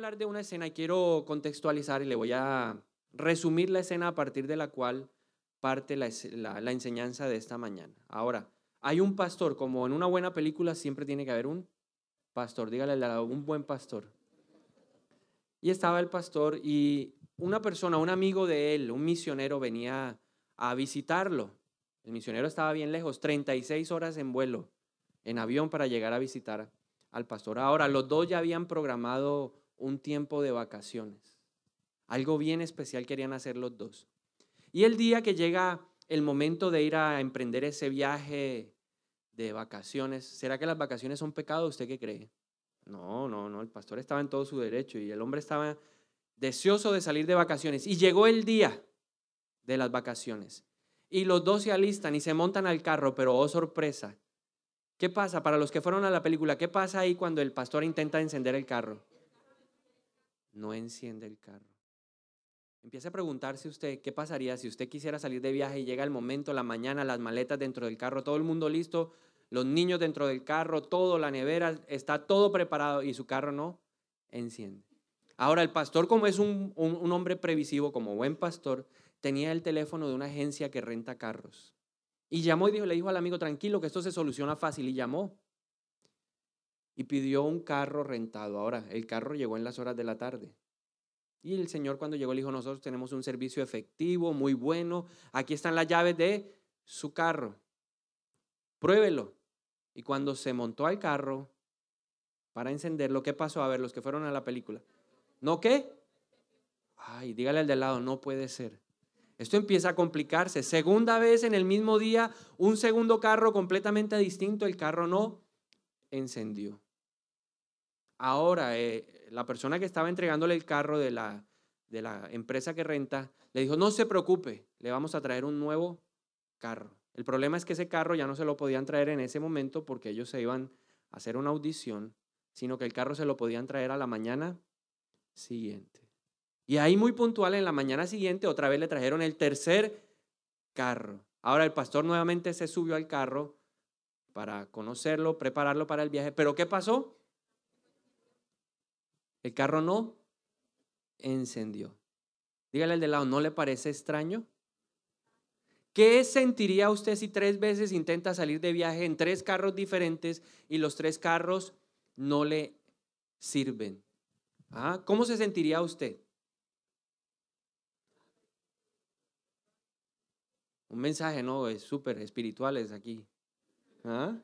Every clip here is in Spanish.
hablar de una escena y quiero contextualizar y le voy a resumir la escena a partir de la cual parte la enseñanza de esta mañana. Ahora, hay un pastor, como en una buena película siempre tiene que haber un pastor, dígale al lado, un buen pastor. Y estaba el pastor y una persona, un amigo de él, un misionero venía a visitarlo. El misionero estaba bien lejos, 36 horas en vuelo, en avión para llegar a visitar al pastor. Ahora, los dos ya habían programado un tiempo de vacaciones. Algo bien especial querían hacer los dos. Y el día que llega el momento de ir a emprender ese viaje de vacaciones, ¿será que las vacaciones son pecado? ¿Usted qué cree? No, el pastor estaba en todo su derecho y el hombre estaba deseoso de salir de vacaciones. Y llegó el día de las vacaciones y los dos se alistan y se montan al carro, pero oh sorpresa, ¿qué pasa? Para los que fueron a la película, ¿qué pasa ahí cuando el pastor intenta encender el carro? No enciende el carro. Empieza a preguntarse usted, ¿qué pasaría si usted quisiera salir de viaje y llega el momento, la mañana, las maletas dentro del carro, todo el mundo listo, los niños dentro del carro, todo, la nevera, está todo preparado y su carro no enciende? Ahora, el pastor, como es un hombre previsivo, como buen pastor, tenía el teléfono de una agencia que renta carros. Y llamó y le dijo al amigo, tranquilo, que esto se soluciona fácil. Y llamó y pidió un carro rentado. Ahora, el carro llegó en las horas de la tarde. Y el señor cuando llegó le dijo, nosotros tenemos un servicio efectivo, muy bueno. Aquí están las llaves de su carro. Pruébelo. Y cuando se montó al carro para encenderlo, ¿qué pasó? A ver, los que fueron a la película. ¿No qué? Ay, dígale al de al lado, no puede ser. Esto empieza a complicarse. Segunda vez en el mismo día, un segundo carro completamente distinto, el carro no encendió. Ahora, la persona que estaba entregándole el carro de la empresa que renta, le dijo, no se preocupe, le vamos a traer un nuevo carro. El problema es que ese carro ya no se lo podían traer en ese momento porque ellos se iban a hacer una audición, sino que el carro se lo podían traer a la mañana siguiente. Y ahí muy puntual, en la mañana siguiente, otra vez le trajeron el tercer carro. Ahora el pastor nuevamente se subió al carro para conocerlo, prepararlo para el viaje. ¿Pero qué pasó? El carro no encendió. Dígale al de lado, ¿no le parece extraño? ¿Qué sentiría usted si 3 veces intenta salir de viaje en 3 carros diferentes y los 3 carros no le sirven? ¿Ah? ¿Cómo se sentiría usted? Un mensaje, no, es súper espiritual es aquí. ¿Ah?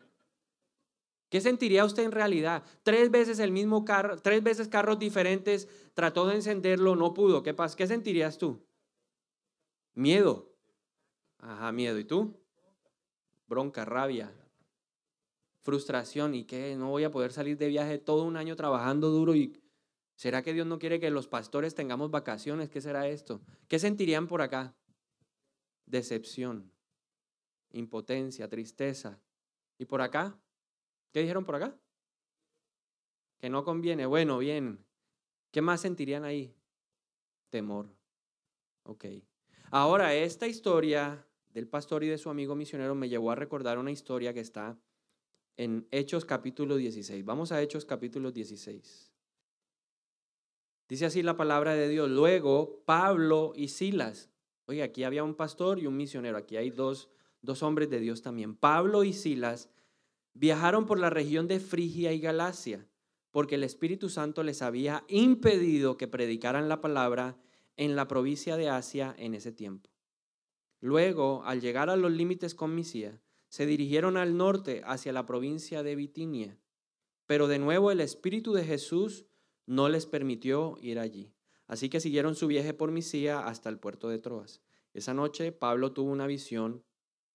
¿Qué sentiría usted en realidad? 3 veces el mismo carro, 3 veces carros diferentes, trató de encenderlo, no pudo. ¿Qué pasa? ¿Qué sentirías tú? Miedo. Ajá, miedo. ¿Y tú? Bronca, rabia, frustración. ¿Y qué? No voy a poder salir de viaje todo un año trabajando duro y ¿será que Dios no quiere que los pastores tengamos vacaciones? ¿Qué será esto? ¿Qué sentirían por acá? Decepción, impotencia, tristeza. ¿Y por acá? ¿Qué dijeron por acá? Que no conviene. Bueno, bien. ¿Qué más sentirían ahí? Temor. Ok. Ahora, esta historia del pastor y de su amigo misionero me llevó a recordar una historia que está en Hechos capítulo 16. Vamos a Hechos capítulo 16. Dice así la palabra de Dios. Luego, Pablo y Silas. Oye, aquí había un pastor y un misionero. Aquí hay dos hombres de Dios también. Pablo y Silas viajaron por la región de Frigia y Galacia, porque el Espíritu Santo les había impedido que predicaran la palabra en la provincia de Asia en ese tiempo. Luego, al llegar a los límites con Misia, se dirigieron al norte hacia la provincia de Bitinia, pero de nuevo el Espíritu de Jesús no les permitió ir allí. Así que siguieron su viaje por Misia hasta el puerto de Troas. Esa noche Pablo tuvo una visión.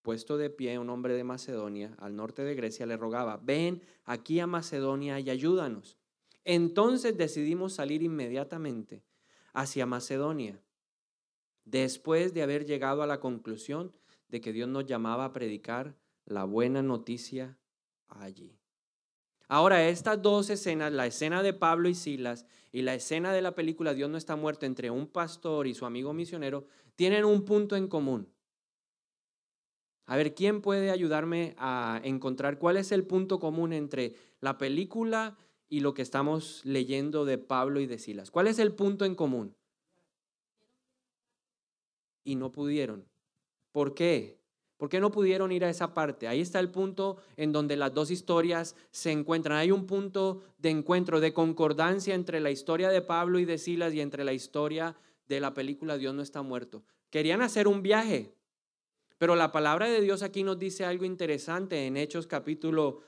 Puesto de pie, un hombre de Macedonia, al norte de Grecia, le rogaba, ven aquí a Macedonia y ayúdanos. Entonces decidimos salir inmediatamente hacia Macedonia, después de haber llegado a la conclusión de que Dios nos llamaba a predicar la buena noticia allí. Ahora, estas dos escenas, la escena de Pablo y Silas y la escena de la película Dios no está muerto, entre un pastor y su amigo misionero, tienen un punto en común. A ver, ¿quién puede ayudarme a encontrar cuál es el punto común entre la película y lo que estamos leyendo de Pablo y de Silas? ¿Cuál es el punto en común? Y no pudieron. ¿Por qué? ¿Por qué no pudieron ir a esa parte? Ahí está el punto en donde las dos historias se encuentran. Hay un punto de encuentro, de concordancia entre la historia de Pablo y de Silas y entre la historia de la película Dios no está muerto. Querían hacer un viaje, pero la palabra de Dios aquí nos dice algo interesante en Hechos capítulo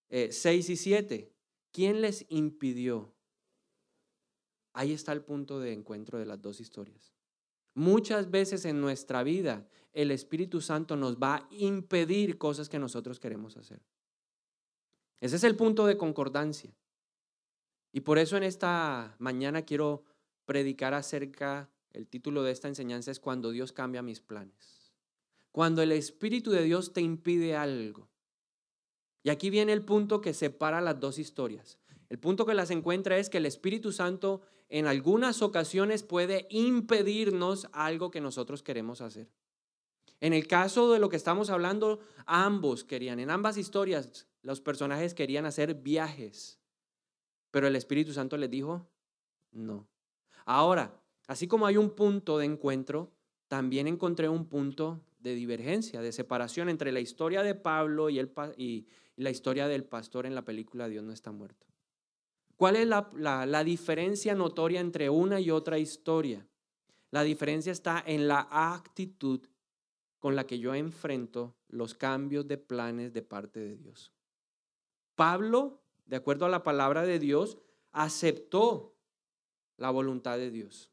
6 y 7. ¿Quién les impidió? Ahí está el punto de encuentro de las dos historias. Muchas veces en nuestra vida el Espíritu Santo nos va a impedir cosas que nosotros queremos hacer. Ese es el punto de concordancia. Y por eso en esta mañana quiero predicar acerca, el título de esta enseñanza es Cuando Dios cambia mis planes. Cuando el Espíritu de Dios te impide algo. Y aquí viene el punto que separa las dos historias. El punto que las encuentra es que el Espíritu Santo en algunas ocasiones puede impedirnos algo que nosotros queremos hacer. En el caso de lo que estamos hablando, ambos querían, en ambas historias, los personajes querían hacer viajes, pero el Espíritu Santo les dijo, no. Ahora, así como hay un punto de encuentro, también encontré un punto de divergencia, de separación entre la historia de Pablo y la historia del pastor en la película Dios no está muerto. ¿Cuál es la diferencia notoria entre una y otra historia? La diferencia está en la actitud con la que yo enfrento los cambios de planes de parte de Dios. Pablo, de acuerdo a la palabra de Dios, aceptó la voluntad de Dios.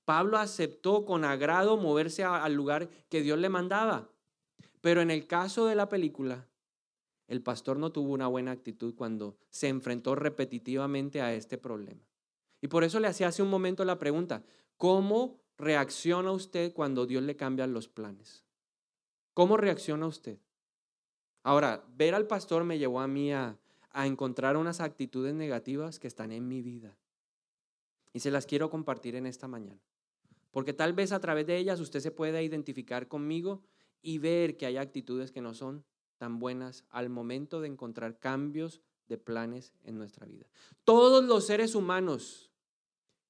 Pablo aceptó con agrado moverse al lugar que Dios le mandaba. Pero en el caso de la película, el pastor no tuvo una buena actitud cuando se enfrentó repetitivamente a este problema. Y por eso le hacía hace un momento la pregunta, ¿cómo reacciona usted cuando Dios le cambia los planes? ¿Cómo reacciona usted? Ahora, ver al pastor me llevó a mí a encontrar unas actitudes negativas que están en mi vida. Y se las quiero compartir en esta mañana. Porque tal vez a través de ellas usted se pueda identificar conmigo y ver que hay actitudes que no son tan buenas al momento de encontrar cambios de planes en nuestra vida. Todos los seres humanos,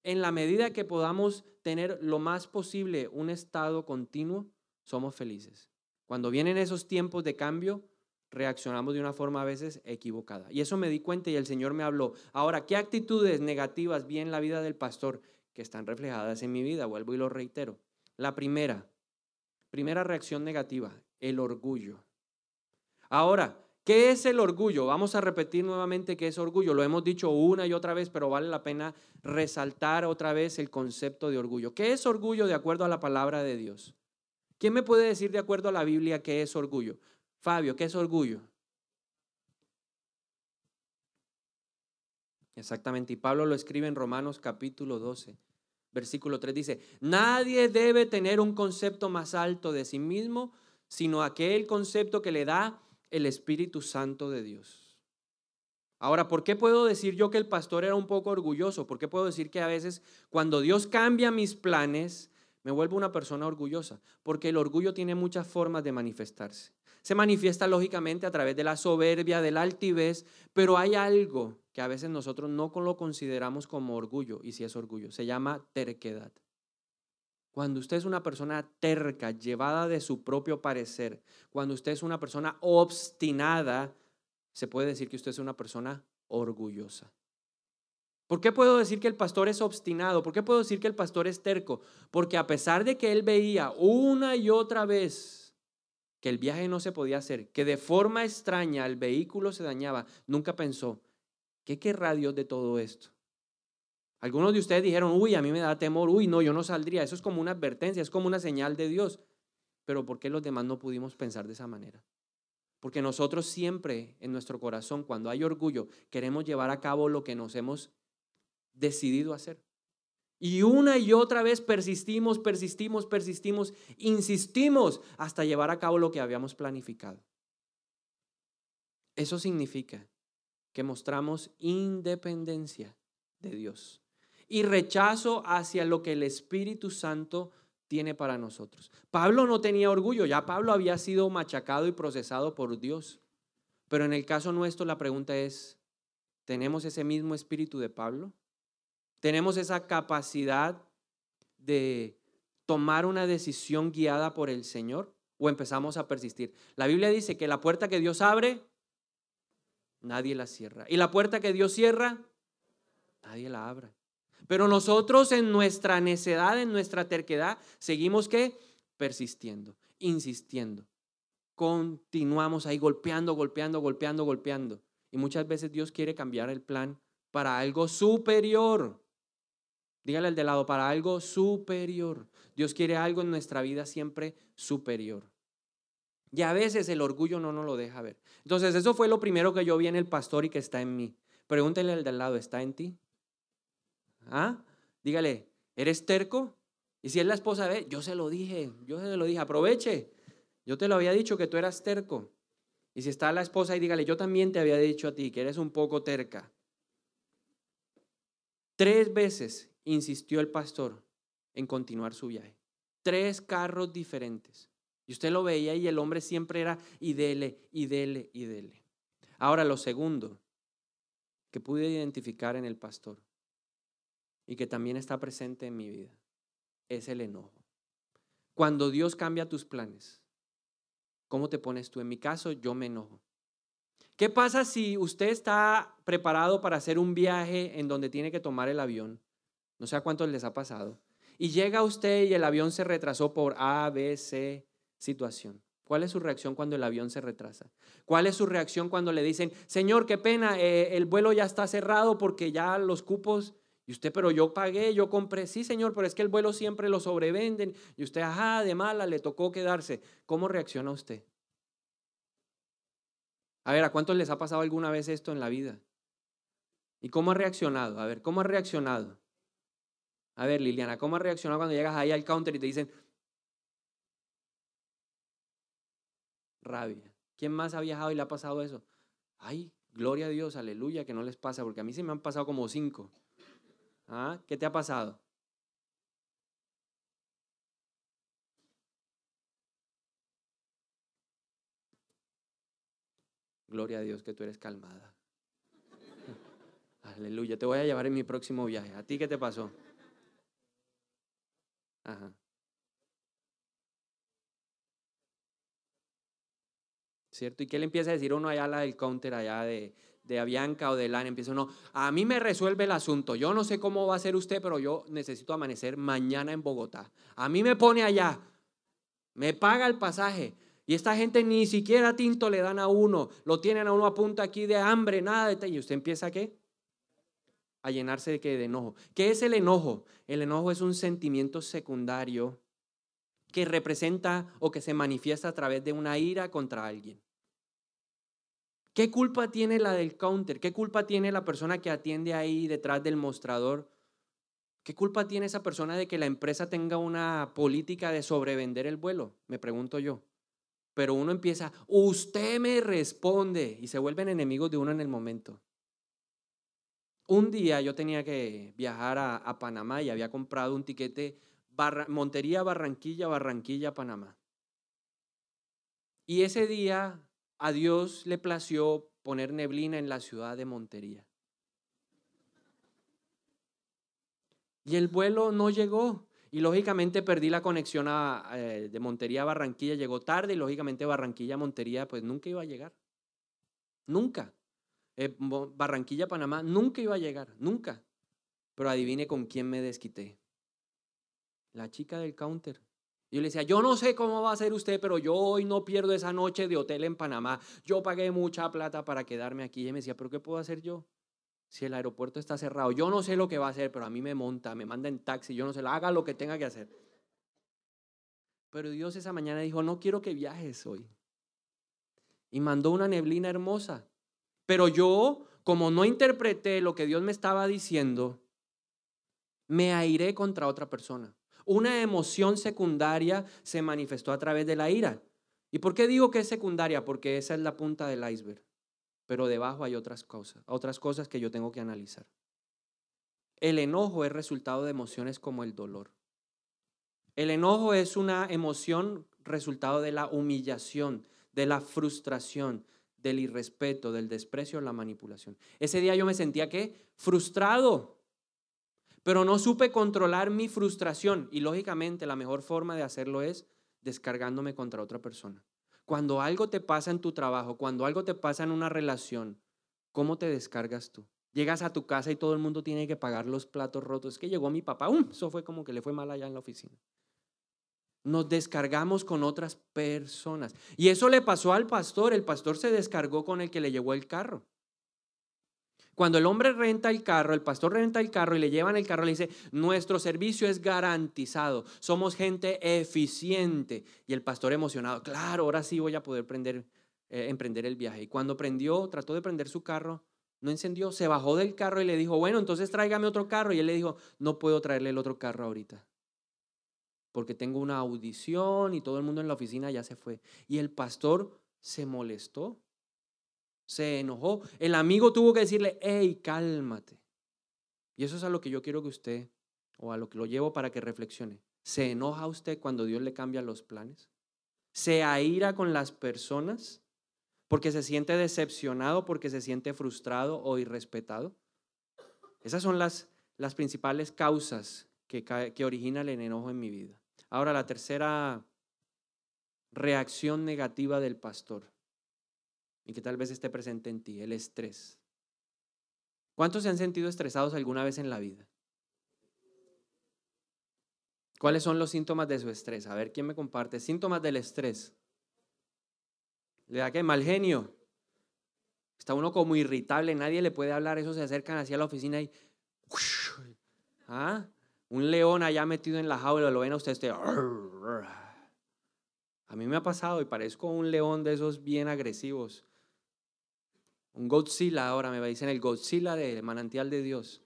en la medida que podamos tener lo más posible un estado continuo, somos felices. Cuando vienen esos tiempos de cambio, reaccionamos de una forma a veces equivocada. Y eso me di cuenta y el Señor me habló. Ahora, ¿qué actitudes negativas vi en la vida del pastor que están reflejadas en mi vida? Vuelvo y lo reitero. La primera reacción negativa, el orgullo. Ahora, ¿qué es el orgullo? Vamos a repetir nuevamente qué es orgullo. Lo hemos dicho una y otra vez, pero vale la pena resaltar otra vez el concepto de orgullo. ¿Qué es orgullo de acuerdo a la palabra de Dios? ¿Quién me puede decir de acuerdo a la Biblia qué es orgullo? Fabio, ¿qué es orgullo? Exactamente, y Pablo lo escribe en Romanos capítulo 12, versículo 3, dice, nadie debe tener un concepto más alto de sí mismo, sino aquel concepto que le da el Espíritu Santo de Dios. Ahora, ¿por qué puedo decir yo que el pastor era un poco orgulloso? ¿Por qué puedo decir que a veces cuando Dios cambia mis planes, me vuelvo una persona orgullosa? Porque el orgullo tiene muchas formas de manifestarse. Se manifiesta lógicamente a través de la soberbia, de la altivez, pero hay algo que a veces nosotros no lo consideramos como orgullo, y si es orgullo, se llama terquedad. Cuando usted es una persona terca, llevada de su propio parecer, cuando usted es una persona obstinada, se puede decir que usted es una persona orgullosa. ¿Por qué puedo decir que el pastor es obstinado? ¿Por qué puedo decir que el pastor es terco? Porque a pesar de que él veía una y otra vez que el viaje no se podía hacer, que de forma extraña el vehículo se dañaba, nunca pensó, ¿qué querrá Dios de todo esto? Algunos de ustedes dijeron, uy, a mí me da temor, uy, no, yo no saldría. Eso es como una advertencia, es como una señal de Dios. Pero ¿por qué los demás no pudimos pensar de esa manera? Porque nosotros siempre en nuestro corazón, cuando hay orgullo, queremos llevar a cabo lo que nos hemos decidido hacer. Y una y otra vez persistimos, insistimos hasta llevar a cabo lo que habíamos planificado. Eso significa que mostramos independencia de Dios y rechazo hacia lo que el Espíritu Santo tiene para nosotros. Pablo no tenía orgullo, ya Pablo había sido machacado y procesado por Dios. Pero en el caso nuestro la pregunta es, ¿Tenemos ese mismo espíritu de Pablo? ¿Tenemos esa capacidad de tomar una decisión guiada por el Señor? ¿O empezamos a persistir? La Biblia dice que la puerta que Dios abre, nadie la cierra. Y la puerta que Dios cierra, nadie la abre. Pero nosotros en nuestra necedad, en nuestra terquedad, seguimos ¿qué? Persistiendo, insistiendo. Continuamos ahí golpeando. Y muchas veces Dios quiere cambiar el plan para algo superior. Dígale al de lado, para algo superior. Dios quiere algo en nuestra vida siempre superior. Y a veces el orgullo no nos lo deja ver. Entonces eso fue lo primero que yo vi en el pastor y que está en mí. Pregúntele al del lado, ¿está en ti? ¿Ah? Dígale, ¿eres terco? Y si es la esposa, ve, yo se lo dije, aproveche. Yo te lo había dicho que tú eras terco. Y si está la esposa y dígale, yo también te había dicho a ti que eres un poco terca. 3 veces insistió el pastor en continuar su viaje. 3 carros diferentes. Y usted lo veía y el hombre siempre era y dele. Ahora lo segundo que pude identificar en el pastor y que también está presente en mi vida es el enojo. Cuando Dios cambia tus planes, ¿cómo te pones tú? En mi caso, yo me enojo. ¿Qué pasa si usted está preparado para hacer un viaje en donde tiene que tomar el avión? No sé a cuántos les ha pasado. Y llega usted y el avión se retrasó por A, B, C situación. ¿Cuál es su reacción cuando el avión se retrasa? ¿Cuál es su reacción cuando le dicen, Señor, qué pena, el vuelo ya está cerrado porque ya los cupos, y usted, pero yo pagué, yo compré, sí señor, pero es que el vuelo siempre lo sobrevenden, y usted, ajá, de mala, le tocó quedarse. ¿Cómo reacciona usted? A ver, ¿a cuántos les ha pasado alguna vez esto en la vida? ¿Y cómo ha reaccionado? A ver, ¿cómo ha reaccionado? A ver, Liliana, ¿cómo ha reaccionado cuando llegas ahí al counter y te dicen rabia? ¿Quién más ha viajado y le ha pasado eso? Ay, gloria a Dios, aleluya, que no les pasa, porque a mí se me han pasado como 5. ¿Ah? ¿Qué te ha pasado? Gloria a Dios que tú eres calmada. Aleluya, te voy a llevar en mi próximo viaje. ¿A ti qué te pasó? Ajá. ¿Cierto? ¿Y qué le empieza a decir uno allá a la del counter, allá de Avianca o de LAN? Empieza uno, a mí me resuelve el asunto. Yo no sé cómo va a ser usted, pero yo necesito amanecer mañana en Bogotá. A mí me pone allá, me paga el pasaje. Y esta gente ni siquiera tinto le dan a uno. Lo tienen a uno a punto aquí de hambre, nada de... ¿Y usted empieza qué? A llenarse de qué, de enojo. ¿Qué es el enojo? El enojo es un sentimiento secundario que representa o que se manifiesta a través de una ira contra alguien. ¿Qué culpa tiene la del counter? ¿Qué culpa tiene la persona que atiende ahí detrás del mostrador? ¿Qué culpa tiene esa persona de que la empresa tenga una política de sobrevender el vuelo? Me pregunto yo. Pero uno empieza, usted me responde, y se vuelven enemigos de uno en el momento. Un día yo tenía que viajar a Panamá y había comprado un tiquete Montería, Barranquilla, Barranquilla, Panamá. Y ese día a Dios le plació poner neblina en la ciudad de Montería. Y el vuelo no llegó. Y lógicamente perdí la conexión de Montería a Barranquilla. Llegó tarde y lógicamente Barranquilla a Montería pues nunca iba a llegar. Nunca. Barranquilla, Panamá, nunca iba a llegar. Nunca. Pero adivine con quién me desquité. La chica del counter. Yo le decía, yo no sé cómo va a ser usted, pero yo hoy no pierdo esa noche de hotel en Panamá. Yo pagué mucha plata para quedarme aquí. Y ella me decía, ¿pero qué puedo hacer yo? Si el aeropuerto está cerrado, yo no sé lo que va a hacer, pero a mí me manda en taxi, yo no sé, haga lo que tenga que hacer. Pero Dios esa mañana dijo, no quiero que viajes hoy. Y mandó una neblina hermosa. Pero yo, como no interpreté lo que Dios me estaba diciendo, me airé contra otra persona. Una emoción secundaria se manifestó a través de la ira. ¿Y por qué digo que es secundaria? Porque esa es la punta del iceberg. Pero debajo hay otras cosas que yo tengo que analizar. El enojo es resultado de emociones como el dolor. El enojo es una emoción resultado de la humillación, de la frustración, del irrespeto, del desprecio, la manipulación. Ese día yo me sentía, ¿qué? Frustrado, pero no supe controlar mi frustración y lógicamente la mejor forma de hacerlo es descargándome contra otra persona. Cuando algo te pasa en tu trabajo, cuando algo te pasa en una relación, ¿cómo te descargas tú? Llegas a tu casa y todo el mundo tiene que pagar los platos rotos. Es que llegó mi papá, eso fue como que le fue mal allá en la oficina. Nos descargamos con otras personas. Y eso le pasó al pastor. El pastor se descargó con el que le llevó el carro. Cuando el hombre renta el carro, el pastor renta el carro y le llevan el carro, le dice, nuestro servicio es garantizado, somos gente eficiente. Y el pastor emocionado, claro, ahora sí voy a poder emprender el viaje. Y cuando trató de prender su carro, no encendió, se bajó del carro y le dijo, bueno, entonces tráigame otro carro. Y él le dijo, no puedo traerle el otro carro ahorita, porque tengo una audición y todo el mundo en la oficina ya se fue. Y el pastor se molestó. Se enojó. El amigo tuvo que decirle, hey, cálmate. Y eso es a lo que yo quiero que usted, o a lo que lo llevo para que reflexione. ¿Se enoja usted cuando Dios le cambia los planes? ¿Se aira con las personas porque se siente decepcionado, porque se siente frustrado o irrespetado? Esas son las principales causas que originan el enojo en mi vida. Ahora, la tercera reacción negativa del pastor, y que tal vez esté presente en ti, el estrés. ¿Cuántos se han sentido estresados alguna vez en la vida? ¿Cuáles son los síntomas de su estrés? A ver, ¿quién me comparte? Síntomas del estrés. ¿Le da qué? Mal genio. Está uno como irritable, nadie le puede hablar, eso se acercan hacia la oficina y ¿ah? Un león allá metido en la jaula, lo ven a usted. A mí me ha pasado y parezco un león de esos bien agresivos. Un Godzilla ahora, me dicen el Godzilla del manantial de Dios.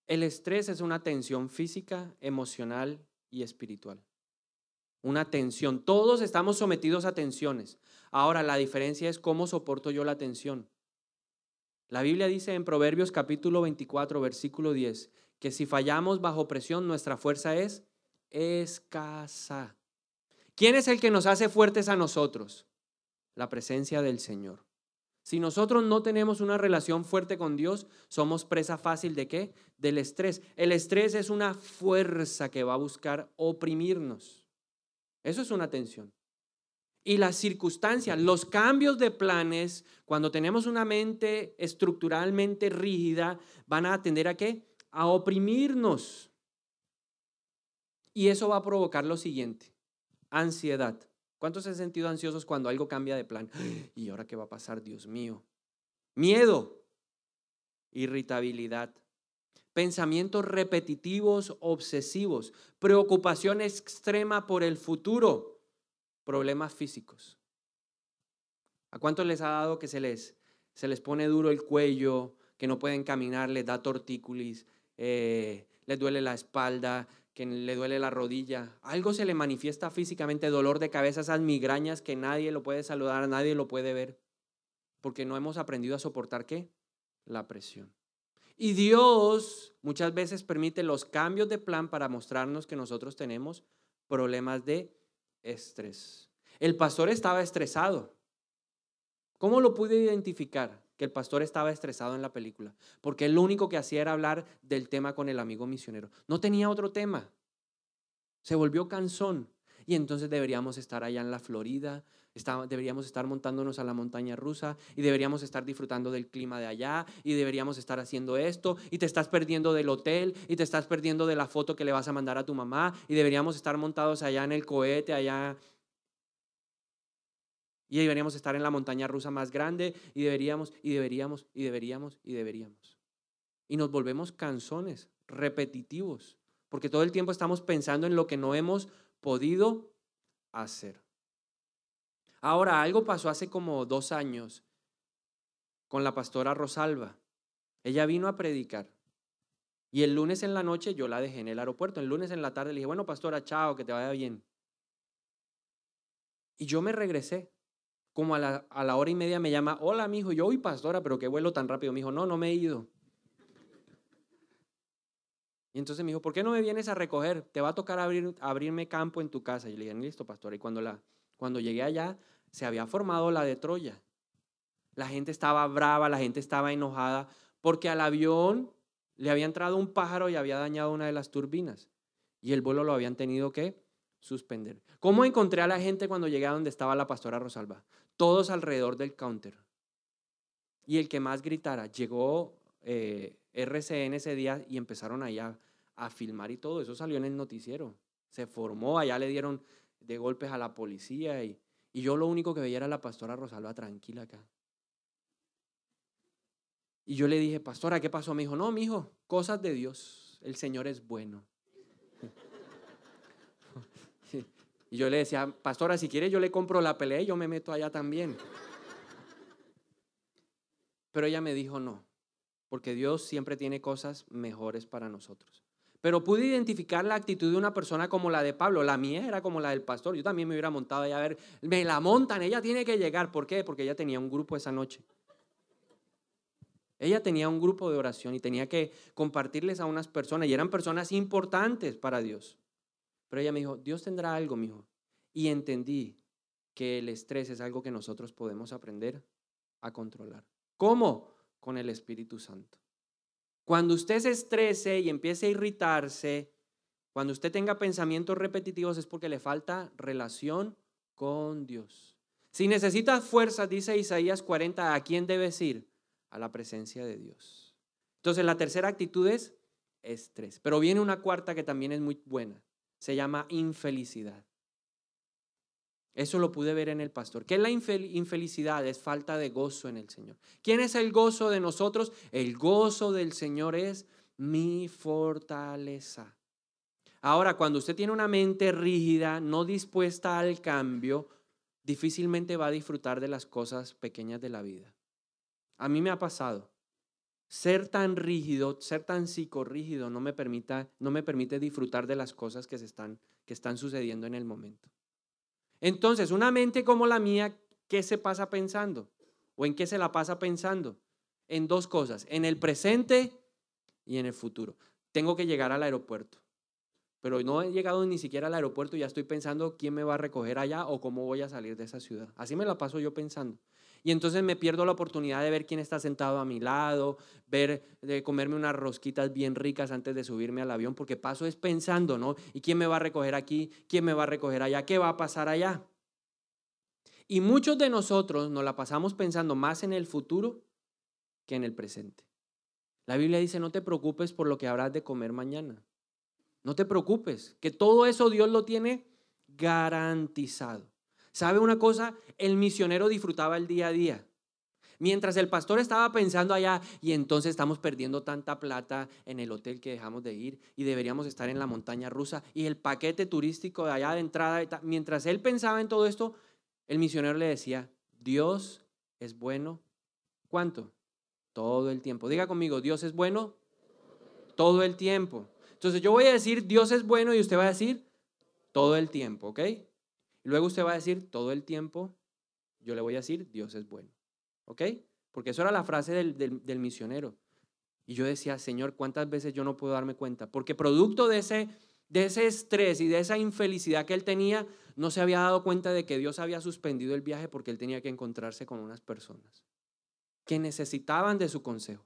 El estrés es una tensión física, emocional y espiritual. Una tensión. Todos estamos sometidos a tensiones. Ahora, la diferencia es cómo soporto yo la tensión. La Biblia dice en Proverbios capítulo 24, versículo 10, que si fallamos bajo presión, nuestra fuerza es escasa. ¿Quién es el que nos hace fuertes a nosotros? La presencia del Señor. Si nosotros no tenemos una relación fuerte con Dios, somos presa fácil ¿de qué? Del estrés. El estrés es una fuerza que va a buscar oprimirnos. Eso es una tensión. Y las circunstancias, los cambios de planes, cuando tenemos una mente estructuralmente rígida, van a tender ¿a qué? A oprimirnos. Y eso va a provocar lo siguiente: ansiedad. ¿Cuántos se han sentido ansiosos cuando algo cambia de plan? ¿Y ahora qué va a pasar, Dios mío? Miedo, irritabilidad, pensamientos repetitivos, obsesivos, preocupación extrema por el futuro, problemas físicos. ¿A cuántos les ha dado que se les pone duro el cuello, que no pueden caminar, les da tortícolis, les duele la espalda, que le duele la rodilla? Algo se le manifiesta físicamente, dolor de cabeza, esas migrañas que nadie lo puede saludar, nadie lo puede ver, porque no hemos aprendido a soportar ¿qué? La presión. Y Dios muchas veces permite los cambios de plan para mostrarnos que nosotros tenemos problemas de estrés. El pastor estaba estresado. ¿Cómo lo pude identificar que el pastor estaba estresado en la película? Porque él lo único que hacía era hablar del tema con el amigo misionero. No tenía otro tema. Se volvió cansón. Y entonces deberíamos estar allá en la Florida, deberíamos estar montándonos a la montaña rusa y deberíamos estar disfrutando del clima de allá y deberíamos estar haciendo esto y te estás perdiendo del hotel y te estás perdiendo de la foto que le vas a mandar a tu mamá y deberíamos estar montados allá en el cohete, allá. Y deberíamos estar en la montaña rusa más grande y deberíamos. Y nos volvemos cansones, repetitivos, porque todo el tiempo estamos pensando en lo que no hemos podido hacer. Ahora, algo pasó hace como 2 años con la pastora Rosalba. Ella vino a predicar y el lunes en la noche yo la dejé en el aeropuerto. El lunes en la tarde le dije, bueno, pastora, chao, que te vaya bien. Y yo me regresé. Como a la hora y media me llama, hola, mijo. Yo, uy, pastora, pero qué vuelo tan rápido. Me dijo, no me he ido. Y entonces me dijo, ¿por qué no me vienes a recoger? Te va a tocar abrirme campo en tu casa. Y le dije, listo, pastora. Y cuando llegué allá, Se había formado la de Troya. La gente estaba brava, la gente estaba enojada porque al avión le había entrado un pájaro y había dañado una de las turbinas. Y el vuelo lo habían tenido que suspender. ¿Cómo encontré a la gente cuando llegué a donde estaba la pastora Rosalba? Todos alrededor del counter. Y el que más gritara, llegó RCN ese día y empezaron ahí a filmar y todo. Eso salió en el noticiero. Se formó, allá le dieron de golpes a la policía y yo lo único que veía era la pastora Rosalba tranquila acá. Y yo le dije, pastora, ¿qué pasó? Me dijo, no, mijo, cosas de Dios. El Señor es bueno. Y yo le decía, pastora, si quiere yo le compro la pelea y yo me meto allá también. Pero ella me dijo no, porque Dios siempre tiene cosas mejores para nosotros. Pero pude identificar la actitud de una persona como la de Pablo. La mía era como la del pastor. Yo también me hubiera montado allá a ver, me la montan, ella tiene que llegar. ¿Por qué? Porque ella tenía un grupo esa noche. Ella tenía un grupo de oración y tenía que compartirles a unas personas y eran personas importantes para Dios. Pero ella me dijo, Dios tendrá algo, mijo. Y entendí que el estrés es algo que nosotros podemos aprender a controlar. ¿Cómo? Con el Espíritu Santo. Cuando usted se estrese y empiece a irritarse, cuando usted tenga pensamientos repetitivos es porque le falta relación con Dios. Si necesitas fuerzas, dice Isaías 40, ¿a quién debes ir? A la presencia de Dios. Entonces la tercera actitud es estrés. Pero viene una cuarta que también es muy buena. Se llama infelicidad. Eso lo pude ver en el pastor. ¿Qué es la infelicidad? Es falta de gozo en el Señor. ¿Quién es el gozo de nosotros? El gozo del Señor es mi fortaleza. Ahora, cuando usted tiene una mente rígida, no dispuesta al cambio, difícilmente va a disfrutar de las cosas pequeñas de la vida. A mí me ha pasado. Ser tan rígido, ser tan psicorrígido no me permite disfrutar de las cosas que están sucediendo en el momento. Entonces, una mente como la mía, ¿qué se pasa pensando? ¿O en qué se la pasa pensando? En dos cosas, en el presente y en el futuro. Tengo que llegar al aeropuerto, pero no he llegado ni siquiera al aeropuerto y ya estoy pensando quién me va a recoger allá o cómo voy a salir de esa ciudad. Así me la paso yo pensando. Y entonces me pierdo la oportunidad de ver quién está sentado a mi lado, de comerme unas rosquitas bien ricas antes de subirme al avión, porque paso es pensando, ¿no? ¿Y quién me va a recoger aquí? ¿Quién me va a recoger allá? ¿Qué va a pasar allá? Y muchos de nosotros nos la pasamos pensando más en el futuro que en el presente. La Biblia dice, no te preocupes por lo que habrás de comer mañana. No te preocupes, que todo eso Dios lo tiene garantizado. ¿Sabe una cosa? El misionero disfrutaba el día a día. Mientras el pastor estaba pensando allá, y entonces estamos perdiendo tanta plata en el hotel que dejamos de ir y deberíamos estar en la montaña rusa y el paquete turístico de allá de entrada. Mientras él pensaba en todo esto, el misionero le decía, Dios es bueno. ¿Cuánto? Todo el tiempo. Diga conmigo, Dios es bueno todo el tiempo. Entonces yo voy a decir, Dios es bueno y usted va a decir, todo el tiempo, ¿ok? Y luego usted va a decir, todo el tiempo, yo le voy a decir, Dios es bueno, ¿ok? Porque eso era la frase del misionero. Y yo decía, Señor, ¿cuántas veces yo no puedo darme cuenta? Porque producto de ese estrés y de esa infelicidad que él tenía, no se había dado cuenta de que Dios había suspendido el viaje porque él tenía que encontrarse con unas personas que necesitaban de su consejo.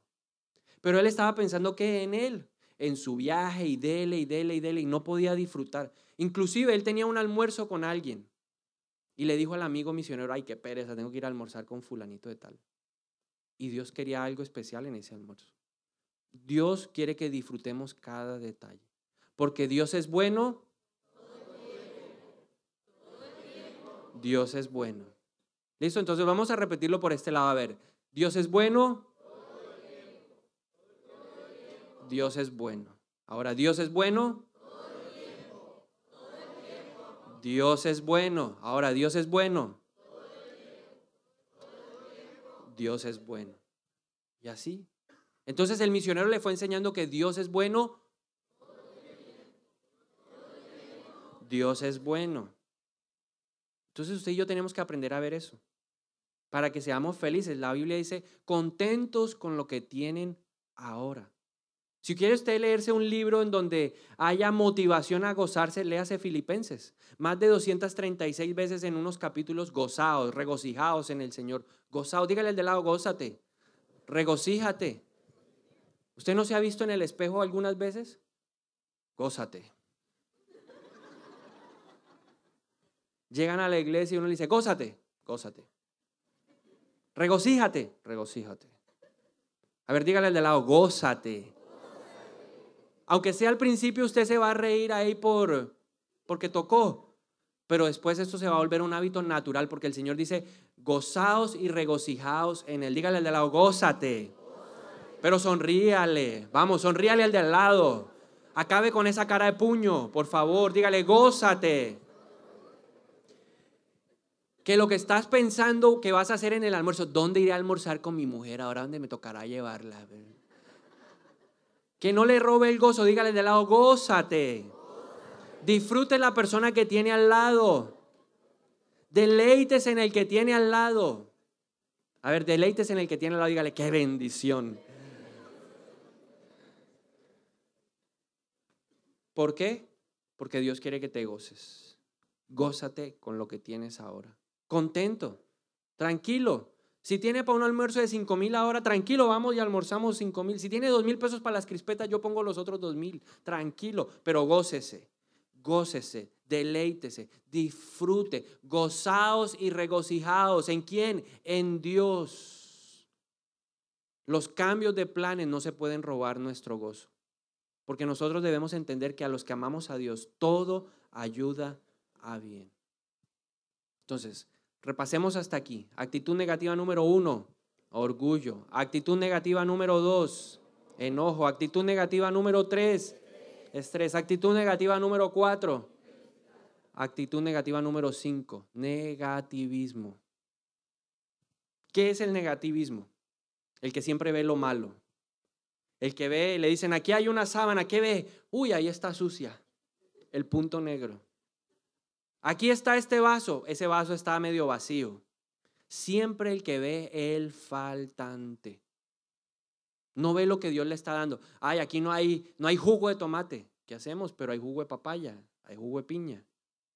Pero él estaba pensando que en él, en su viaje y dele, y no podía disfrutar. Inclusive él tenía un almuerzo con alguien y le dijo al amigo misionero, ay, qué pereza, tengo que ir a almorzar con fulanito de tal. Y Dios quería algo especial en ese almuerzo. Dios quiere que disfrutemos cada detalle. Porque Dios es bueno. Dios es bueno. ¿Listo? Entonces vamos a repetirlo por este lado. A ver, Dios es bueno. Dios es bueno. Ahora, Dios es bueno. Dios es bueno. Ahora, Dios es bueno. Dios es bueno. Y así. Entonces el misionero le fue enseñando que Dios es bueno. Dios es bueno. Entonces usted y yo tenemos que aprender a ver eso. Para que seamos felices. La Biblia dice, contentos con lo que tienen ahora. Si quiere usted leerse un libro en donde haya motivación a gozarse, léase Filipenses. Más de 236 veces en unos capítulos, gozaos, regocijaos en el Señor. Gozaos, dígale al de lado, gózate, regocíjate. ¿Usted no se ha visto en el espejo algunas veces? Gózate. Llegan a la iglesia y uno le dice, gózate, gózate. Regocíjate, regocíjate. A ver, dígale al de lado, gózate. Aunque sea al principio usted se va a reír ahí porque tocó, pero después esto se va a volver un hábito natural porque el Señor dice, gozaos y regocijaos en él. Dígale al de lado, gózate. Pero sonríale, vamos, sonríale al de al lado. Acabe con esa cara de puño, por favor, dígale, gózate. Que lo que estás pensando que vas a hacer en el almuerzo, ¿dónde iré a almorzar con mi mujer? Ahora dónde me tocará llevarla. Que no le robe el gozo, dígale de lado, gózate. Disfrute la persona que tiene al lado. Deleítese en el que tiene al lado. A ver, deleítese en el que tiene al lado, dígale, qué bendición. ¿Por qué? Porque Dios quiere que te goces. Gózate con lo que tienes ahora. Contento, tranquilo. Si tiene para un almuerzo de 5,000 ahora, tranquilo, vamos y almorzamos 5,000. Si tiene 2,000 pesos para las crispetas, yo pongo los otros 2,000. Tranquilo, pero gócese, gócese, deleítese, disfrute, gozaos y regocijaos. ¿En quién? En Dios. Los cambios de planes no se pueden robar nuestro gozo, porque nosotros debemos entender que a los que amamos a Dios, todo ayuda a bien. Entonces, repasemos hasta aquí. Actitud negativa número 1, orgullo. Actitud negativa número 2, enojo. Actitud negativa número 3, estrés. Actitud negativa número 4, actitud negativa número 5, negativismo. ¿Qué es el negativismo? El que siempre ve lo malo. El que ve, le dicen, aquí hay una sábana, ¿qué ve? Uy, ahí está sucia. El punto negro. Aquí está este vaso, ese vaso está medio vacío. Siempre el que ve el faltante. No ve lo que Dios le está dando. Ay, aquí no hay jugo de tomate. ¿Qué hacemos? Pero hay jugo de papaya, hay jugo de piña.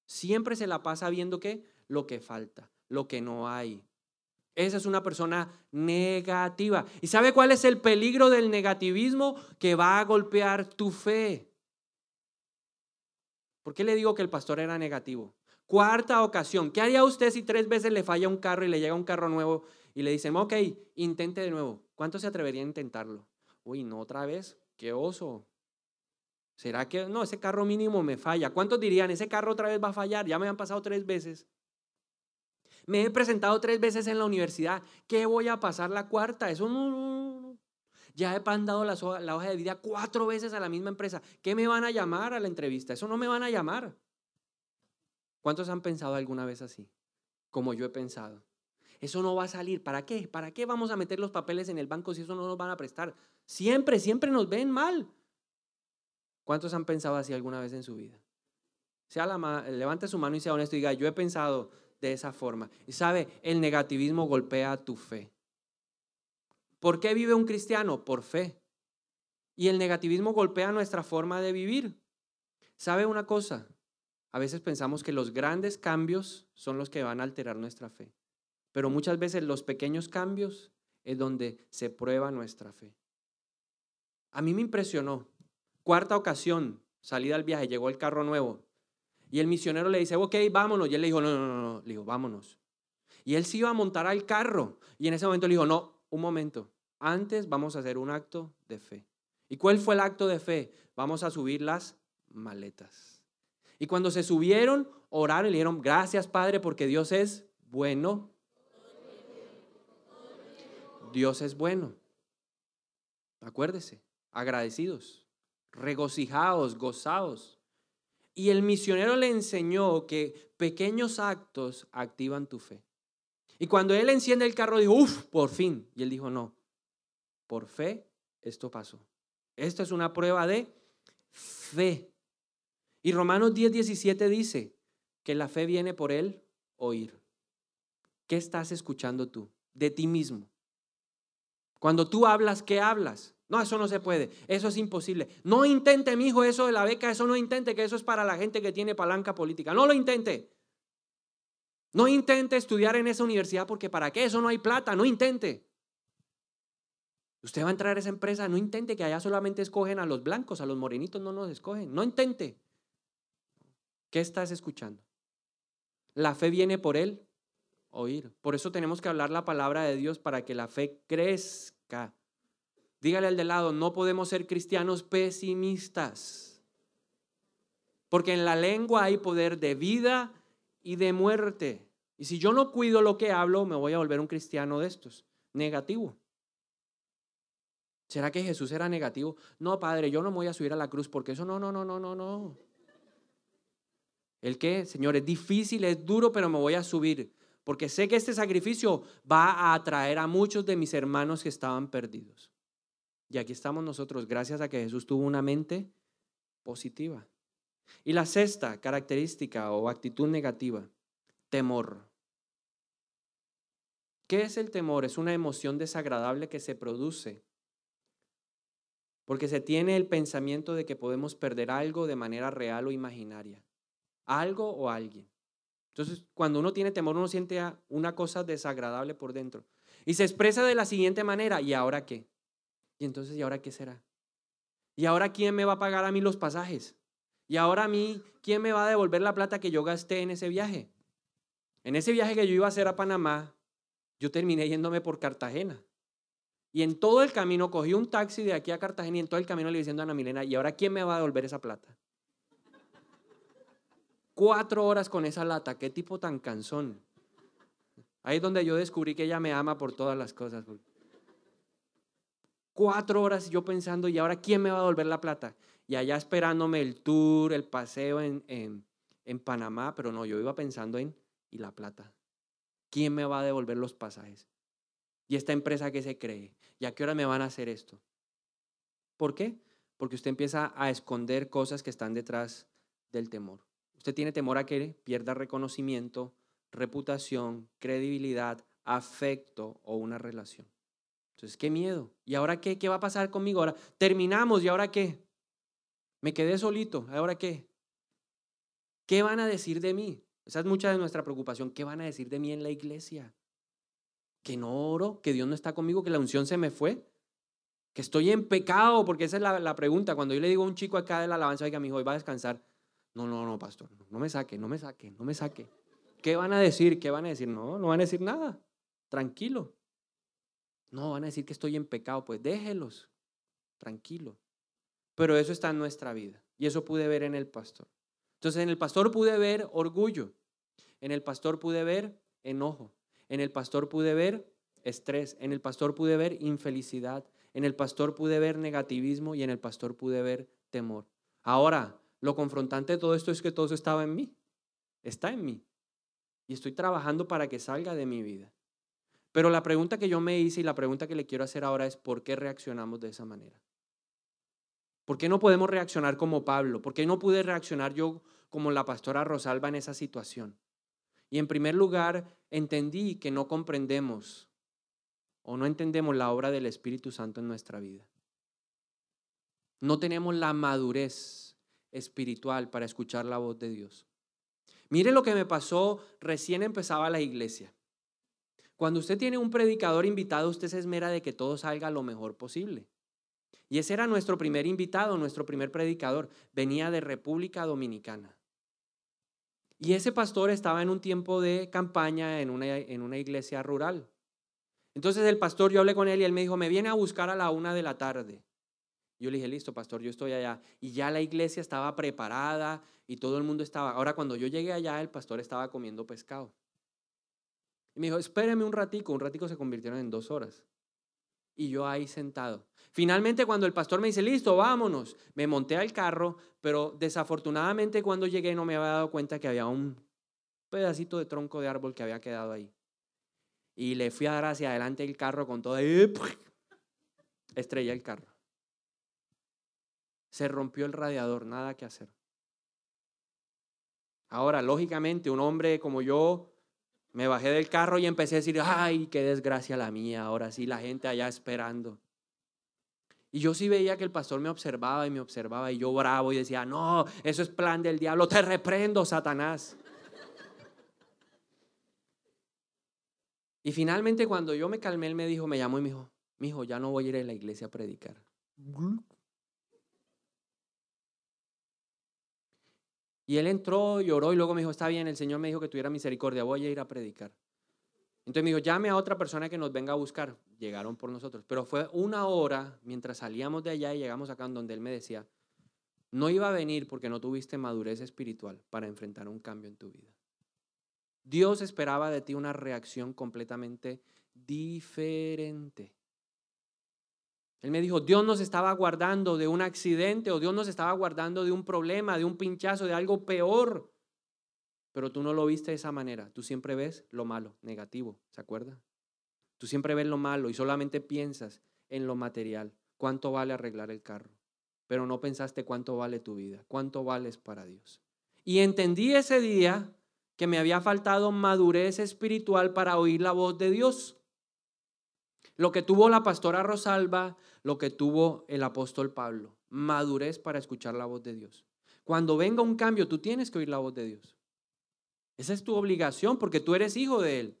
Siempre se la pasa viendo ¿qué? Lo que falta, lo que no hay. Esa es una persona negativa. ¿Y sabe cuál es el peligro del negativismo? Que va a golpear tu fe. ¿Por qué le digo que el pastor era negativo? Cuarta ocasión. ¿Qué haría usted si 3 veces le falla un carro y le llega un carro nuevo y le dicen, ok, intente de nuevo? ¿Cuánto se atrevería a intentarlo? Uy, no, otra vez. ¡Qué oso! ¿Será que no? Ese carro mínimo me falla. ¿Cuántos dirían, ese carro otra vez va a fallar? Ya me han pasado 3 veces. Me he presentado 3 veces en la universidad. ¿Qué voy a pasar la cuarta? Eso no. Ya he mandado la hoja de vida 4 veces a la misma empresa. ¿Qué me van a llamar a la entrevista? Eso no me van a llamar. ¿Cuántos han pensado alguna vez así? Como yo he pensado. Eso no va a salir. ¿Para qué? ¿Para qué vamos a meter los papeles en el banco si eso no nos van a prestar? Siempre nos ven mal. ¿Cuántos han pensado así alguna vez en su vida? Levante su mano y sea honesto y diga, yo he pensado de esa forma. Y sabe, el negativismo golpea tu fe. ¿Por qué vive un cristiano? Por fe. Y el negativismo golpea nuestra forma de vivir. ¿Sabe una cosa? A veces pensamos que los grandes cambios son los que van a alterar nuestra fe. Pero muchas veces los pequeños cambios es donde se prueba nuestra fe. A mí me impresionó. Cuarta ocasión, salida al viaje, llegó el carro nuevo. Y el misionero le dice, ok, vámonos. Y él le dijo, no. Le dijo, vámonos. Y él se iba a montar al carro. Y en ese momento le dijo, no, un momento. Antes vamos a hacer un acto de fe. ¿Y cuál fue el acto de fe? Vamos a subir las maletas. Y cuando se subieron, oraron y le dijeron, gracias Padre, porque Dios es bueno. Dios es bueno. Acuérdese, agradecidos, regocijaos, gozaos. Y el misionero le enseñó que pequeños actos activan tu fe. Y cuando él enciende el carro, dijo, por fin. Y él dijo, no, por fe esto pasó. Esto es una prueba de fe. Y Romanos 10:17 dice que la fe viene por el oír. ¿Qué estás escuchando tú? De ti mismo. Cuando tú hablas, ¿qué hablas? No, eso no se puede, eso es imposible. No intente, mi hijo, eso de la beca, eso no intente, que eso es para la gente que tiene palanca política. No lo intente. No intente estudiar en esa universidad porque ¿para qué? Eso no hay plata, no intente. Usted va a entrar a esa empresa, no intente, que allá solamente escogen a los blancos, a los morenitos no nos escogen. No intente. ¿Qué estás escuchando? La fe viene por el oír. Por eso tenemos que hablar la palabra de Dios para que la fe crezca. Dígale al de lado, no podemos ser cristianos pesimistas. Porque en la lengua hay poder de vida y de muerte. Y si yo no cuido lo que hablo, me voy a volver un cristiano de estos, negativo. ¿Será que Jesús era negativo? No, Padre, yo no me voy a subir a la cruz porque eso no. ¿El qué? Señor, es difícil, es duro, pero me voy a subir porque sé que este sacrificio va a atraer a muchos de mis hermanos que estaban perdidos. Y aquí estamos nosotros, gracias a que Jesús tuvo una mente positiva. Y la sexta característica o actitud negativa, temor. ¿Qué es el temor? Es una emoción desagradable que se produce porque se tiene el pensamiento de que podemos perder algo de manera real o imaginaria. Algo o alguien. Entonces, cuando uno tiene temor, uno siente una cosa desagradable por dentro. Y se expresa de la siguiente manera, ¿y ahora qué? Y entonces, ¿y ahora qué será? ¿Y ahora quién me va a pagar a mí los pasajes? ¿Y ahora a mí quién me va a devolver la plata que yo gasté en ese viaje? En ese viaje que yo iba a hacer a Panamá, yo terminé yéndome por Cartagena. Y en todo el camino cogí un taxi de aquí a Cartagena y en todo el camino le diciendo a Ana Milena, ¿y ahora quién me va a devolver esa plata? 4 horas con esa lata, qué tipo tan cansón. Ahí es donde yo descubrí que ella me ama por todas las cosas. 4 horas yo pensando, ¿y ahora quién me va a devolver la plata? Y allá esperándome el tour, el paseo en Panamá, pero no, yo iba pensando ¿y la plata? ¿Quién me va a devolver los pasajes? ¿Y esta empresa qué se cree? ¿Y a qué hora me van a hacer esto? ¿Por qué? Porque usted empieza a esconder cosas que están detrás del temor. Usted tiene temor a que pierda reconocimiento, reputación, credibilidad, afecto o una relación. Entonces, qué miedo. ¿Y ahora qué? ¿Qué va a pasar conmigo? Ahora terminamos, ¿y ahora qué? Me quedé solito, ¿ahora qué? ¿Qué van a decir de mí? Esa es mucha de nuestra preocupación. ¿Qué van a decir de mí en la iglesia? ¿Que no oro? ¿Que Dios no está conmigo? ¿Que la unción se me fue? ¿Que estoy en pecado? Porque esa es la pregunta. Cuando yo le digo a un chico acá de la alabanza, oiga, mi hijo, hoy va a descansar. No, pastor, no me saque. ¿Qué van a decir? ¿Qué van a decir? No van a decir nada. Tranquilo. No, van a decir que estoy en pecado. Pues déjelos. Tranquilo. Pero eso está en nuestra vida. Y eso pude ver en el pastor. Entonces, en el pastor pude ver orgullo. En el pastor pude ver enojo. En el pastor pude ver estrés. En el pastor pude ver infelicidad. En el pastor pude ver negativismo y en el pastor pude ver temor. Ahora, lo confrontante de todo esto es que todo eso estaba en mí. Está en mí. Y estoy trabajando para que salga de mi vida. Pero la pregunta que yo me hice y la pregunta que le quiero hacer ahora es ¿por qué reaccionamos de esa manera? ¿Por qué no podemos reaccionar como Pablo? ¿Por qué no pude reaccionar yo como la pastora Rosalba en esa situación? Y en primer lugar, entendí que no comprendemos o no entendemos la obra del Espíritu Santo en nuestra vida. No tenemos la madurez espiritual para escuchar la voz de Dios. Mire lo que me pasó recién empezaba la iglesia. Cuando usted tiene un predicador invitado, usted se esmera de que todo salga lo mejor posible. Y ese era nuestro primer invitado, nuestro primer predicador. Venía de República Dominicana. Y ese pastor estaba en un tiempo de campaña en una iglesia rural. Entonces el pastor, yo hablé con él y él me dijo, me viene a buscar a la 1 de la tarde. Yo le dije, listo, pastor, yo estoy allá. Y ya la iglesia estaba preparada y todo el mundo estaba. Ahora, cuando yo llegué allá, el pastor estaba comiendo pescado. Y me dijo, espéreme un ratico se convirtieron en 2 horas. Y yo ahí sentado. Finalmente, cuando el pastor me dice, listo, vámonos, me monté al carro, pero desafortunadamente cuando llegué no me había dado cuenta que había un pedacito de tronco de árbol que había quedado ahí. Y le fui a dar hacia adelante el carro con todo. Estrellé el carro. Se rompió el radiador, nada que hacer. Ahora, lógicamente, un hombre como yo, me bajé del carro y empecé a decir, ay, qué desgracia la mía, ahora sí, la gente allá esperando. Y yo sí veía que el pastor me observaba y yo bravo y decía, no, eso es plan del diablo, te reprendo, Satanás. Y finalmente cuando yo me calmé, él me llamó y me dijo, mijo, ya no voy a ir a la iglesia a predicar. Y él entró, lloró y luego me dijo, está bien, el Señor me dijo que tuviera misericordia, voy a ir a predicar. Entonces me dijo, llame a otra persona que nos venga a buscar. Llegaron por nosotros, pero fue una hora mientras salíamos de allá y llegamos acá en donde él me decía, no iba a venir porque no tuviste madurez espiritual para enfrentar un cambio en tu vida. Dios esperaba de ti una reacción completamente diferente. Él me dijo, Dios nos estaba guardando de un accidente o Dios nos estaba guardando de un problema, de un pinchazo, de algo peor. Pero tú no lo viste de esa manera. Tú siempre ves lo malo, negativo, ¿se acuerda? Tú siempre ves lo malo y solamente piensas en lo material. ¿Cuánto vale arreglar el carro? Pero no pensaste cuánto vale tu vida, cuánto vales para Dios. Y entendí ese día que me había faltado madurez espiritual para oír la voz de Dios. Lo que tuvo la pastora Rosalba, lo que tuvo el apóstol Pablo, madurez para escuchar la voz de Dios. Cuando venga un cambio, tú tienes que oír la voz de Dios. Esa es tu obligación porque tú eres hijo de Él.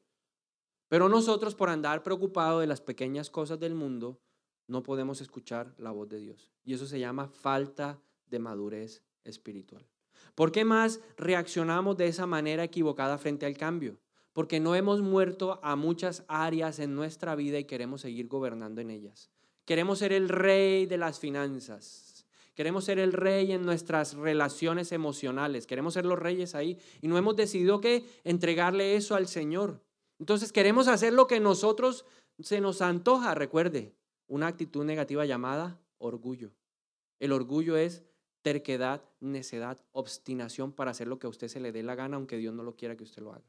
Pero nosotros, por andar preocupados de las pequeñas cosas del mundo, no podemos escuchar la voz de Dios. Y eso se llama falta de madurez espiritual. ¿Por qué más reaccionamos de esa manera equivocada frente al cambio? Porque no hemos muerto a muchas áreas en nuestra vida y queremos seguir gobernando en ellas. Queremos ser el rey de las finanzas. Queremos ser el rey en nuestras relaciones emocionales. Queremos ser los reyes ahí y no hemos decidido que entregarle eso al Señor. Entonces queremos hacer lo que nosotros se nos antoja. Recuerde, una actitud negativa llamada orgullo. El orgullo es terquedad, necedad, obstinación para hacer lo que a usted se le dé la gana, aunque Dios no lo quiera que usted lo haga.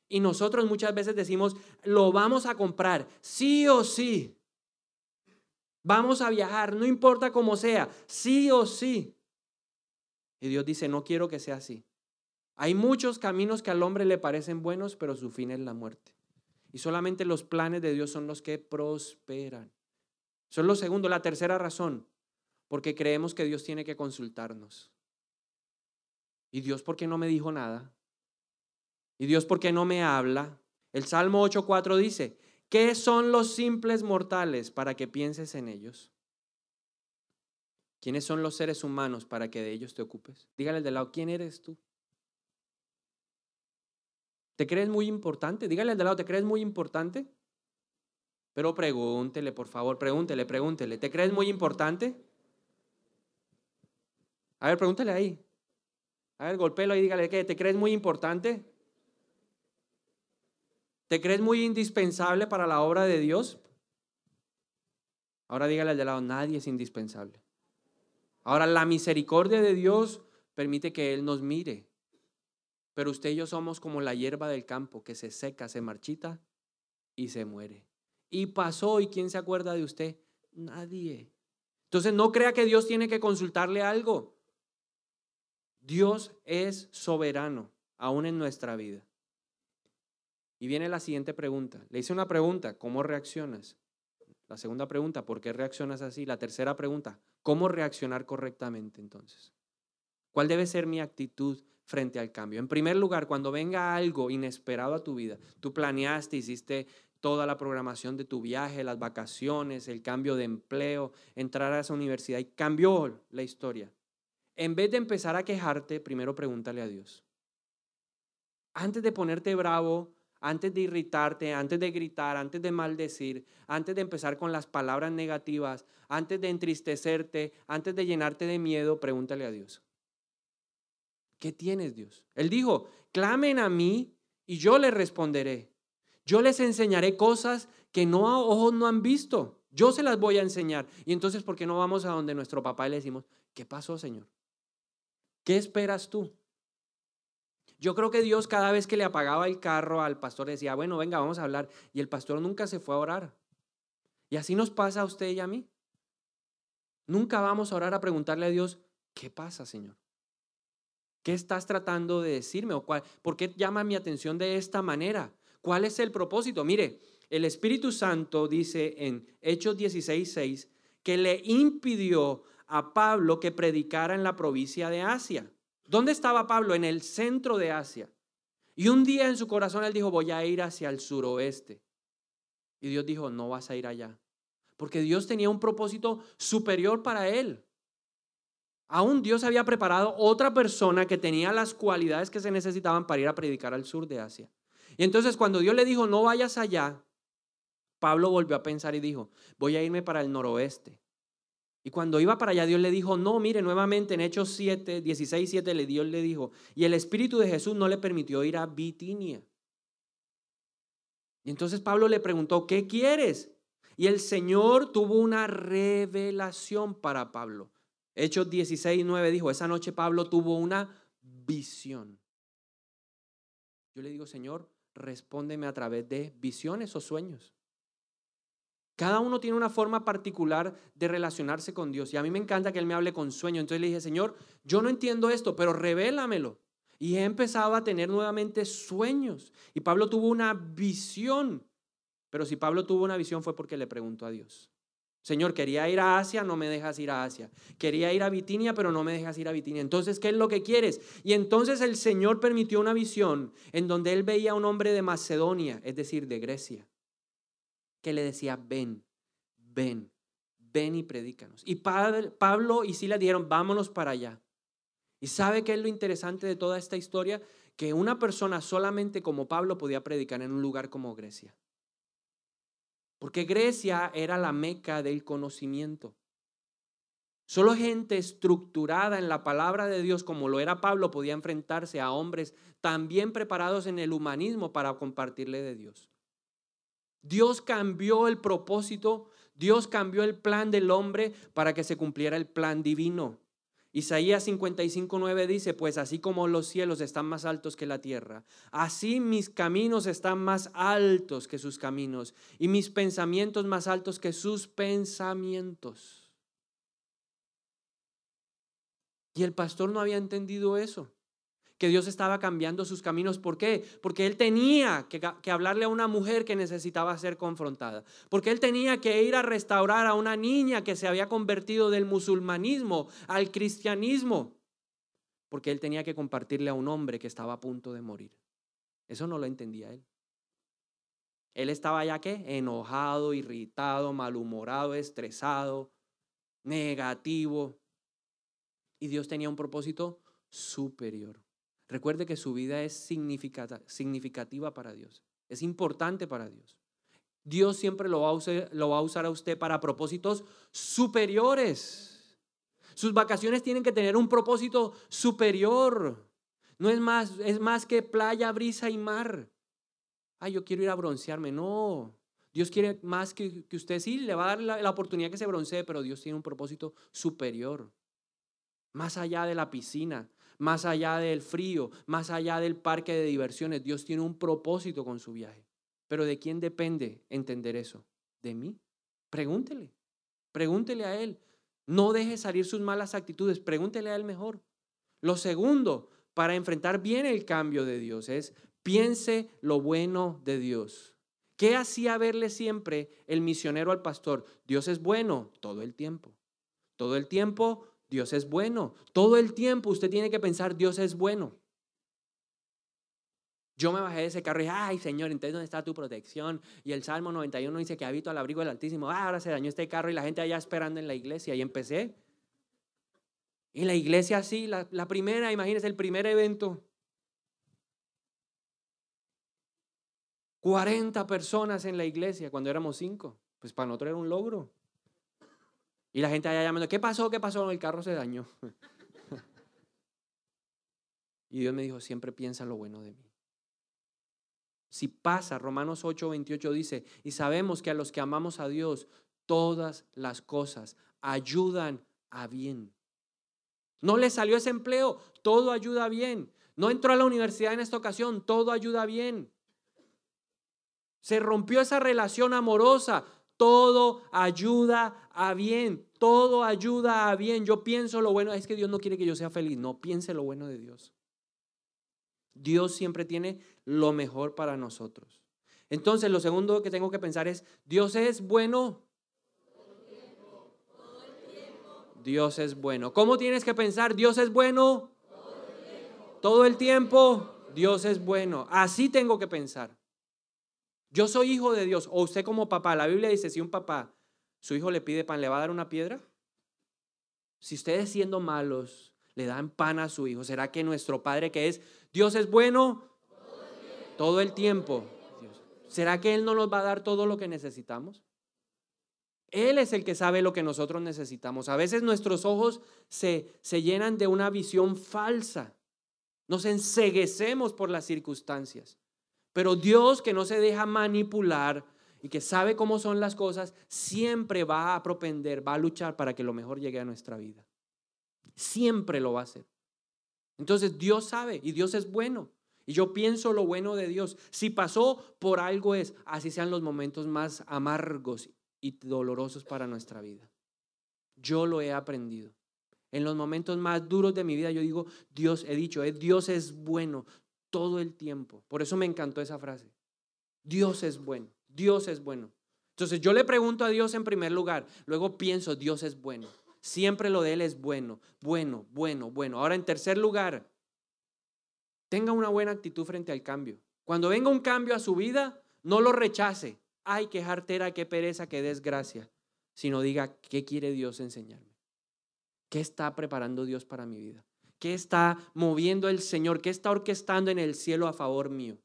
Y nosotros muchas veces decimos, lo vamos a comprar, sí o sí. Vamos a viajar, no importa cómo sea, sí o sí. Y Dios dice, no quiero que sea así. Hay muchos caminos que al hombre le parecen buenos, pero su fin es la muerte. Y solamente los planes de Dios son los que prosperan. Eso es lo segundo. La tercera razón, porque creemos que Dios tiene que consultarnos. ¿Y Dios por qué no me dijo nada? ¿Y Dios por qué no me habla? El Salmo 8:4 dice, ¿qué son los simples mortales para que pienses en ellos? ¿Quiénes son los seres humanos para que de ellos te ocupes? Dígale al de lado, ¿quién eres tú? ¿Te crees muy importante? Dígale al de lado, ¿te crees muy importante? Pero pregúntele, por favor, pregúntele. ¿Te crees muy importante? A ver, pregúntale ahí. A ver, golpéalo ahí, dígale, ¿qué? ¿Te crees muy importante? ¿Te crees muy indispensable para la obra de Dios? Ahora dígale al de lado, nadie es indispensable. Ahora, la misericordia de Dios permite que Él nos mire. Pero usted y yo somos como la hierba del campo que se seca, se marchita y se muere. Y pasó, ¿y quién se acuerda de usted? Nadie. Entonces no crea que Dios tiene que consultarle algo. Dios es soberano, aún en nuestra vida. Y viene la siguiente pregunta. Le hice una pregunta, ¿cómo reaccionas? La segunda pregunta, ¿por qué reaccionas así? La tercera pregunta, ¿cómo reaccionar correctamente entonces? ¿Cuál debe ser mi actitud frente al cambio? En primer lugar, cuando venga algo inesperado a tu vida, tú planeaste, hiciste toda la programación de tu viaje, las vacaciones, el cambio de empleo, entrar a esa universidad y cambió la historia. En vez de empezar a quejarte, primero pregúntale a Dios. Antes de ponerte bravo, antes de irritarte, antes de gritar, antes de maldecir, antes de empezar con las palabras negativas, antes de entristecerte, antes de llenarte de miedo, pregúntale a Dios. ¿Qué tienes, Dios? Él dijo, clamen a mí y yo les responderé. Yo les enseñaré cosas que ojos no han visto. Yo se las voy a enseñar. Y entonces, ¿por qué no vamos a donde nuestro papá y le decimos, ¿qué pasó, Señor? ¿Qué esperas tú? Yo creo que Dios cada vez que le apagaba el carro al pastor decía, bueno, venga, vamos a hablar. Y el pastor nunca se fue a orar. Y así nos pasa a usted y a mí. Nunca vamos a orar a preguntarle a Dios, ¿qué pasa, Señor? ¿Qué estás tratando de decirme? ¿Por qué llama mi atención de esta manera? ¿Cuál es el propósito? Mire, el Espíritu Santo dice en Hechos 16:6 que le impidió a Pablo que predicara en la provincia de Asia. ¿Dónde estaba Pablo? En el centro de Asia. Y un día en su corazón él dijo, voy a ir hacia el suroeste. Y Dios dijo, no vas a ir allá. Porque Dios tenía un propósito superior para él. Aún Dios había preparado otra persona que tenía las cualidades que se necesitaban para ir a predicar al sur de Asia. Y entonces cuando Dios le dijo, no vayas allá, Pablo volvió a pensar y dijo, voy a irme para el noroeste. Y cuando iba para allá, Dios le dijo, no, mire, nuevamente en Hechos 7, 16, 7, Dios le dijo, y el Espíritu de Jesús no le permitió ir a Bitinia. Y entonces Pablo le preguntó, ¿qué quieres? Y el Señor tuvo una revelación para Pablo. Hechos 16, 9 dijo, esa noche Pablo tuvo una visión. Yo le digo, Señor, respóndeme a través de visiones o sueños. Cada uno tiene una forma particular de relacionarse con Dios. Y a mí me encanta que Él me hable con sueños. Entonces le dije, Señor, yo no entiendo esto, pero revélamelo. Y he empezado a tener nuevamente sueños. Y Pablo tuvo una visión. Pero si Pablo tuvo una visión fue porque le preguntó a Dios. Señor, quería ir a Asia, no me dejas ir a Asia. Quería ir a Bitinia, pero no me dejas ir a Bitinia. Entonces, ¿qué es lo que quieres? Y entonces el Señor permitió una visión en donde él veía a un hombre de Macedonia, es decir, de Grecia, que le decía, ven, ven, ven y predícanos. Y Pablo y Silas dijeron, vámonos para allá. ¿Y sabe qué es lo interesante de toda esta historia? Que una persona solamente como Pablo podía predicar en un lugar como Grecia. Porque Grecia era la meca del conocimiento. Solo gente estructurada en la palabra de Dios, como lo era Pablo, podía enfrentarse a hombres también preparados en el humanismo para compartirle de Dios. Dios cambió el propósito, Dios cambió el plan del hombre para que se cumpliera el plan divino. Isaías 55:9 dice, pues así como los cielos están más altos que la tierra, así mis caminos están más altos que sus caminos y mis pensamientos más altos que sus pensamientos. Y el pastor no había entendido eso, que Dios estaba cambiando sus caminos. ¿Por qué? Porque él tenía que hablarle a una mujer que necesitaba ser confrontada. Porque él tenía que ir a restaurar a una niña que se había convertido del musulmanismo al cristianismo. Porque él tenía que compartirle a un hombre que estaba a punto de morir. Eso no lo entendía él. Él estaba ya ¿qué? Enojado, irritado, malhumorado, estresado, negativo. Y Dios tenía un propósito superior. Recuerde que su vida es significativa para Dios. Es importante para Dios. Dios siempre lo va a usar a usted para propósitos superiores. Sus vacaciones tienen que tener un propósito superior. No es más que playa, brisa y mar. Ay, yo quiero ir a broncearme. No. Dios quiere más que usted. Sí, le va a dar la oportunidad que se broncee, pero Dios tiene un propósito superior. Más allá de la piscina, más allá del frío, más allá del parque de diversiones, Dios tiene un propósito con su viaje. Pero ¿de quién depende entender eso? ¿De mí? Pregúntele a Él. No deje salir sus malas actitudes, pregúntele a Él mejor. Lo segundo, para enfrentar bien el cambio de Dios, es piense lo bueno de Dios. ¿Qué hacía verle siempre el misionero al pastor? Dios es bueno todo el tiempo. Todo el tiempo Dios es bueno. Todo el tiempo usted tiene que pensar Dios es bueno. Yo me bajé de ese carro y dije, ay Señor, entonces ¿dónde está tu protección? Y el Salmo 91 dice que habito al abrigo del Altísimo. Ahora se dañó este carro y la gente allá esperando en la iglesia. Y empecé. Y la iglesia así, la primera, imagínense el primer evento. 40 personas en la iglesia cuando éramos 5. Pues para nosotros era un logro. Y la gente allá llamando, ¿qué pasó? ¿Qué pasó? El carro se dañó. Y Dios me dijo, siempre piensa lo bueno de mí. Si pasa, Romanos 8:28 dice, y sabemos que a los que amamos a Dios, todas las cosas ayudan a bien. No le salió ese empleo, todo ayuda bien. No entró a la universidad en esta ocasión, todo ayuda bien. Se rompió esa relación amorosa, todo ayuda a bien, todo ayuda a bien. Yo pienso lo bueno, es que Dios no quiere que yo sea feliz, no, piense lo bueno de Dios. Dios siempre tiene lo mejor para nosotros. Entonces, lo segundo que tengo que pensar es, Dios es bueno Dios es bueno. ¿Cómo tienes que pensar? Dios es bueno. Todo el tiempo, Dios es bueno. Así tengo que pensar. Yo soy hijo de Dios. O usted como papá. La Biblia dice, si un papá, su hijo le pide pan, ¿le va a dar una piedra? Si ustedes siendo malos le dan pan a su hijo, ¿será que nuestro Padre que es Dios es bueno todo el tiempo? ¿Será que Él no nos va a dar todo lo que necesitamos? Él es el que sabe lo que nosotros necesitamos. A veces nuestros ojos se llenan de una visión falsa. Nos enceguecemos por las circunstancias. Pero Dios, que no se deja manipular y que sabe cómo son las cosas, siempre va a propender, va a luchar para que lo mejor llegue a nuestra vida. Siempre lo va a hacer. Entonces Dios sabe y Dios es bueno. Y yo pienso lo bueno de Dios. Si pasó por algo es, así sean los momentos más amargos y dolorosos para nuestra vida. Yo lo he aprendido. En los momentos más duros de mi vida yo digo, Dios, he dicho, Dios es bueno todo el tiempo. Por eso me encantó esa frase. Dios es bueno, Dios es bueno. Entonces yo le pregunto a Dios en primer lugar, luego pienso, Dios es bueno. Siempre lo de Él es bueno, bueno, bueno, bueno. Ahora en tercer lugar, tenga una buena actitud frente al cambio. Cuando venga un cambio a su vida, no lo rechace. Ay, qué jartera, qué pereza, qué desgracia. Sino diga, ¿qué quiere Dios enseñarme? ¿Qué está preparando Dios para mi vida? ¿Qué está moviendo el Señor? ¿Qué está orquestando en el cielo a favor mío?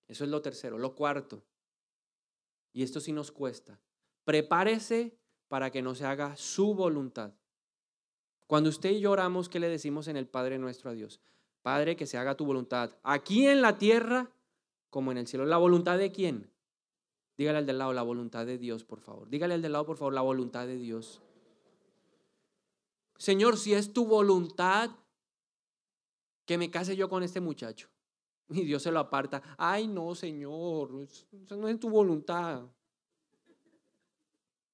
Eso es lo tercero. Lo cuarto, y esto sí nos cuesta, prepárese para que no se haga su voluntad. Cuando usted y yo oramos, ¿qué le decimos en el Padre nuestro a Dios? Padre, que se haga tu voluntad, aquí en la tierra como en el cielo. ¿La voluntad de quién? Dígale al del lado, la voluntad de Dios, por favor. Dígale al del lado, por favor, la voluntad de Dios. Señor, si es tu voluntad que me case yo con este muchacho. Y Dios se lo aparta. Ay, no, Señor, eso no es tu voluntad.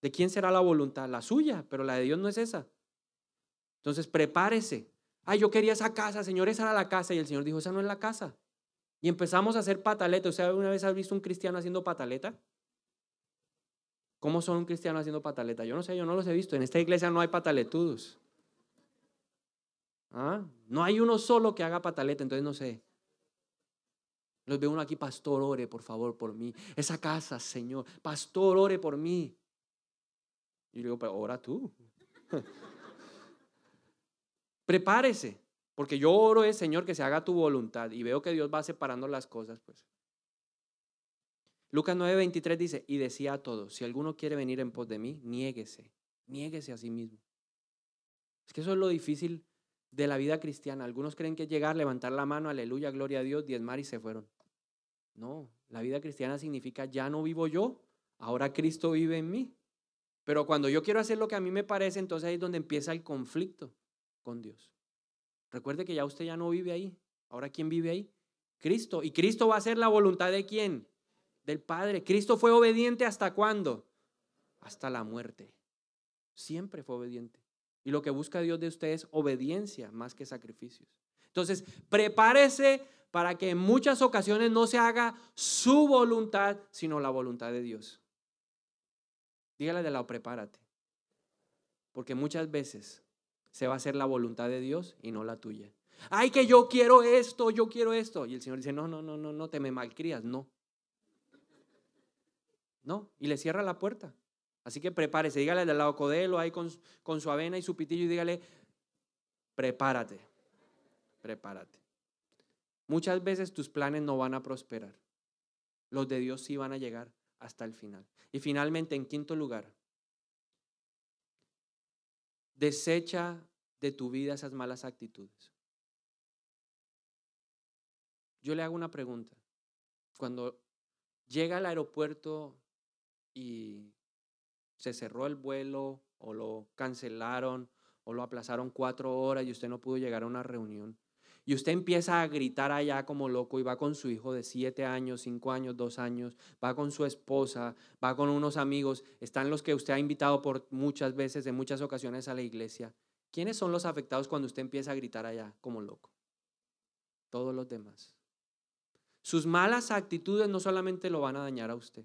¿De quién será la voluntad? La suya, pero la de Dios no es esa. Entonces, prepárese. Ay, yo quería esa casa, Señor, esa era la casa. Y el Señor dijo, esa no es la casa. Y empezamos a hacer pataleta. ¿Usted alguna vez ha visto un cristiano haciendo pataleta? ¿Cómo son un cristiano haciendo pataleta? Yo no sé, yo no los he visto. En esta iglesia no hay pataletudos. ¿Ah? No hay uno solo que haga pataleta, entonces no sé. Los veo uno aquí, pastor, ore por favor por mí. Esa casa, Señor, pastor, ore por mí. Y yo digo, pero ora tú. Prepárese, porque yo oro es, Señor, que se haga tu voluntad. Y veo que Dios va separando las cosas, pues. Lucas 9:23 dice, y decía a todos, si alguno quiere venir en pos de mí, niéguese a sí mismo. Es que eso es lo difícil de la vida cristiana. Algunos creen que es llegar, levantar la mano, aleluya, gloria a Dios, diezmar y se fueron. No, la vida cristiana significa ya no vivo yo, ahora Cristo vive en mí. Pero cuando yo quiero hacer lo que a mí me parece, entonces ahí es donde empieza el conflicto con Dios. Recuerde que ya usted ya no vive ahí. Ahora, ¿quién vive ahí? Cristo. ¿Y Cristo va a hacer la voluntad de quién? Del Padre. Cristo fue obediente ¿hasta cuándo? Hasta la muerte. Siempre fue obediente. Y lo que busca Dios de usted es obediencia más que sacrificios. Entonces, prepárese para que en muchas ocasiones no se haga su voluntad, sino la voluntad de Dios. Dígale de lado, prepárate. Porque muchas veces se va a hacer la voluntad de Dios y no la tuya. Ay, que yo quiero esto, yo quiero esto. Y el Señor dice, no, te me malcrías, no. No, y le cierra la puerta. Así que prepárese, dígale del lado codelo ahí con su avena y su pitillo y dígale, prepárate. Muchas veces tus planes no van a prosperar. Los de Dios sí van a llegar hasta el final. Y finalmente, en quinto lugar, desecha de tu vida esas malas actitudes. Yo le hago una pregunta. Cuando llega al aeropuerto y se cerró el vuelo o lo cancelaron o lo aplazaron 4 horas y usted no pudo llegar a una reunión y usted empieza a gritar allá como loco y va con su hijo de 7 años, 5 años, 2 años, va con su esposa, va con unos amigos, están los que usted ha invitado por muchas veces, en muchas ocasiones a la iglesia. ¿Quiénes son los afectados cuando usted empieza a gritar allá como loco? Todos los demás. Sus malas actitudes no solamente lo van a dañar a usted.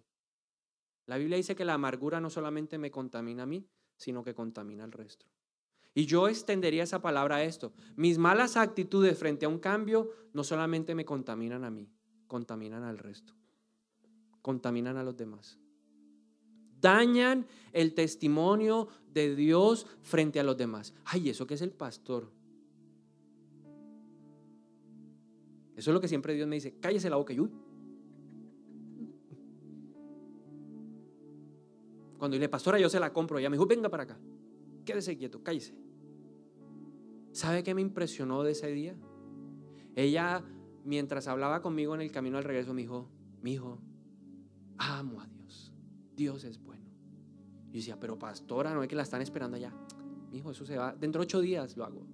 La Biblia dice que la amargura no solamente me contamina a mí, sino que contamina al resto. Y yo extendería esa palabra a esto. Mis malas actitudes frente a un cambio no solamente me contaminan a mí, contaminan al resto, contaminan a los demás. Dañan el testimonio de Dios frente a los demás. Ay, ¿eso qué es el pastor? Eso es lo que siempre Dios me dice, cállese la boca. Y cuando dile, pastora, yo se la compro, ella me dijo, venga para acá, quédese quieto, cállese. ¿Sabe qué me impresionó de ese día? Ella, mientras hablaba conmigo en el camino al regreso, me dijo, mi hijo, amo a Dios, Dios es bueno. Y decía, pero pastora, no es que la están esperando allá. Mi hijo, eso se va, dentro de 8 días lo hago.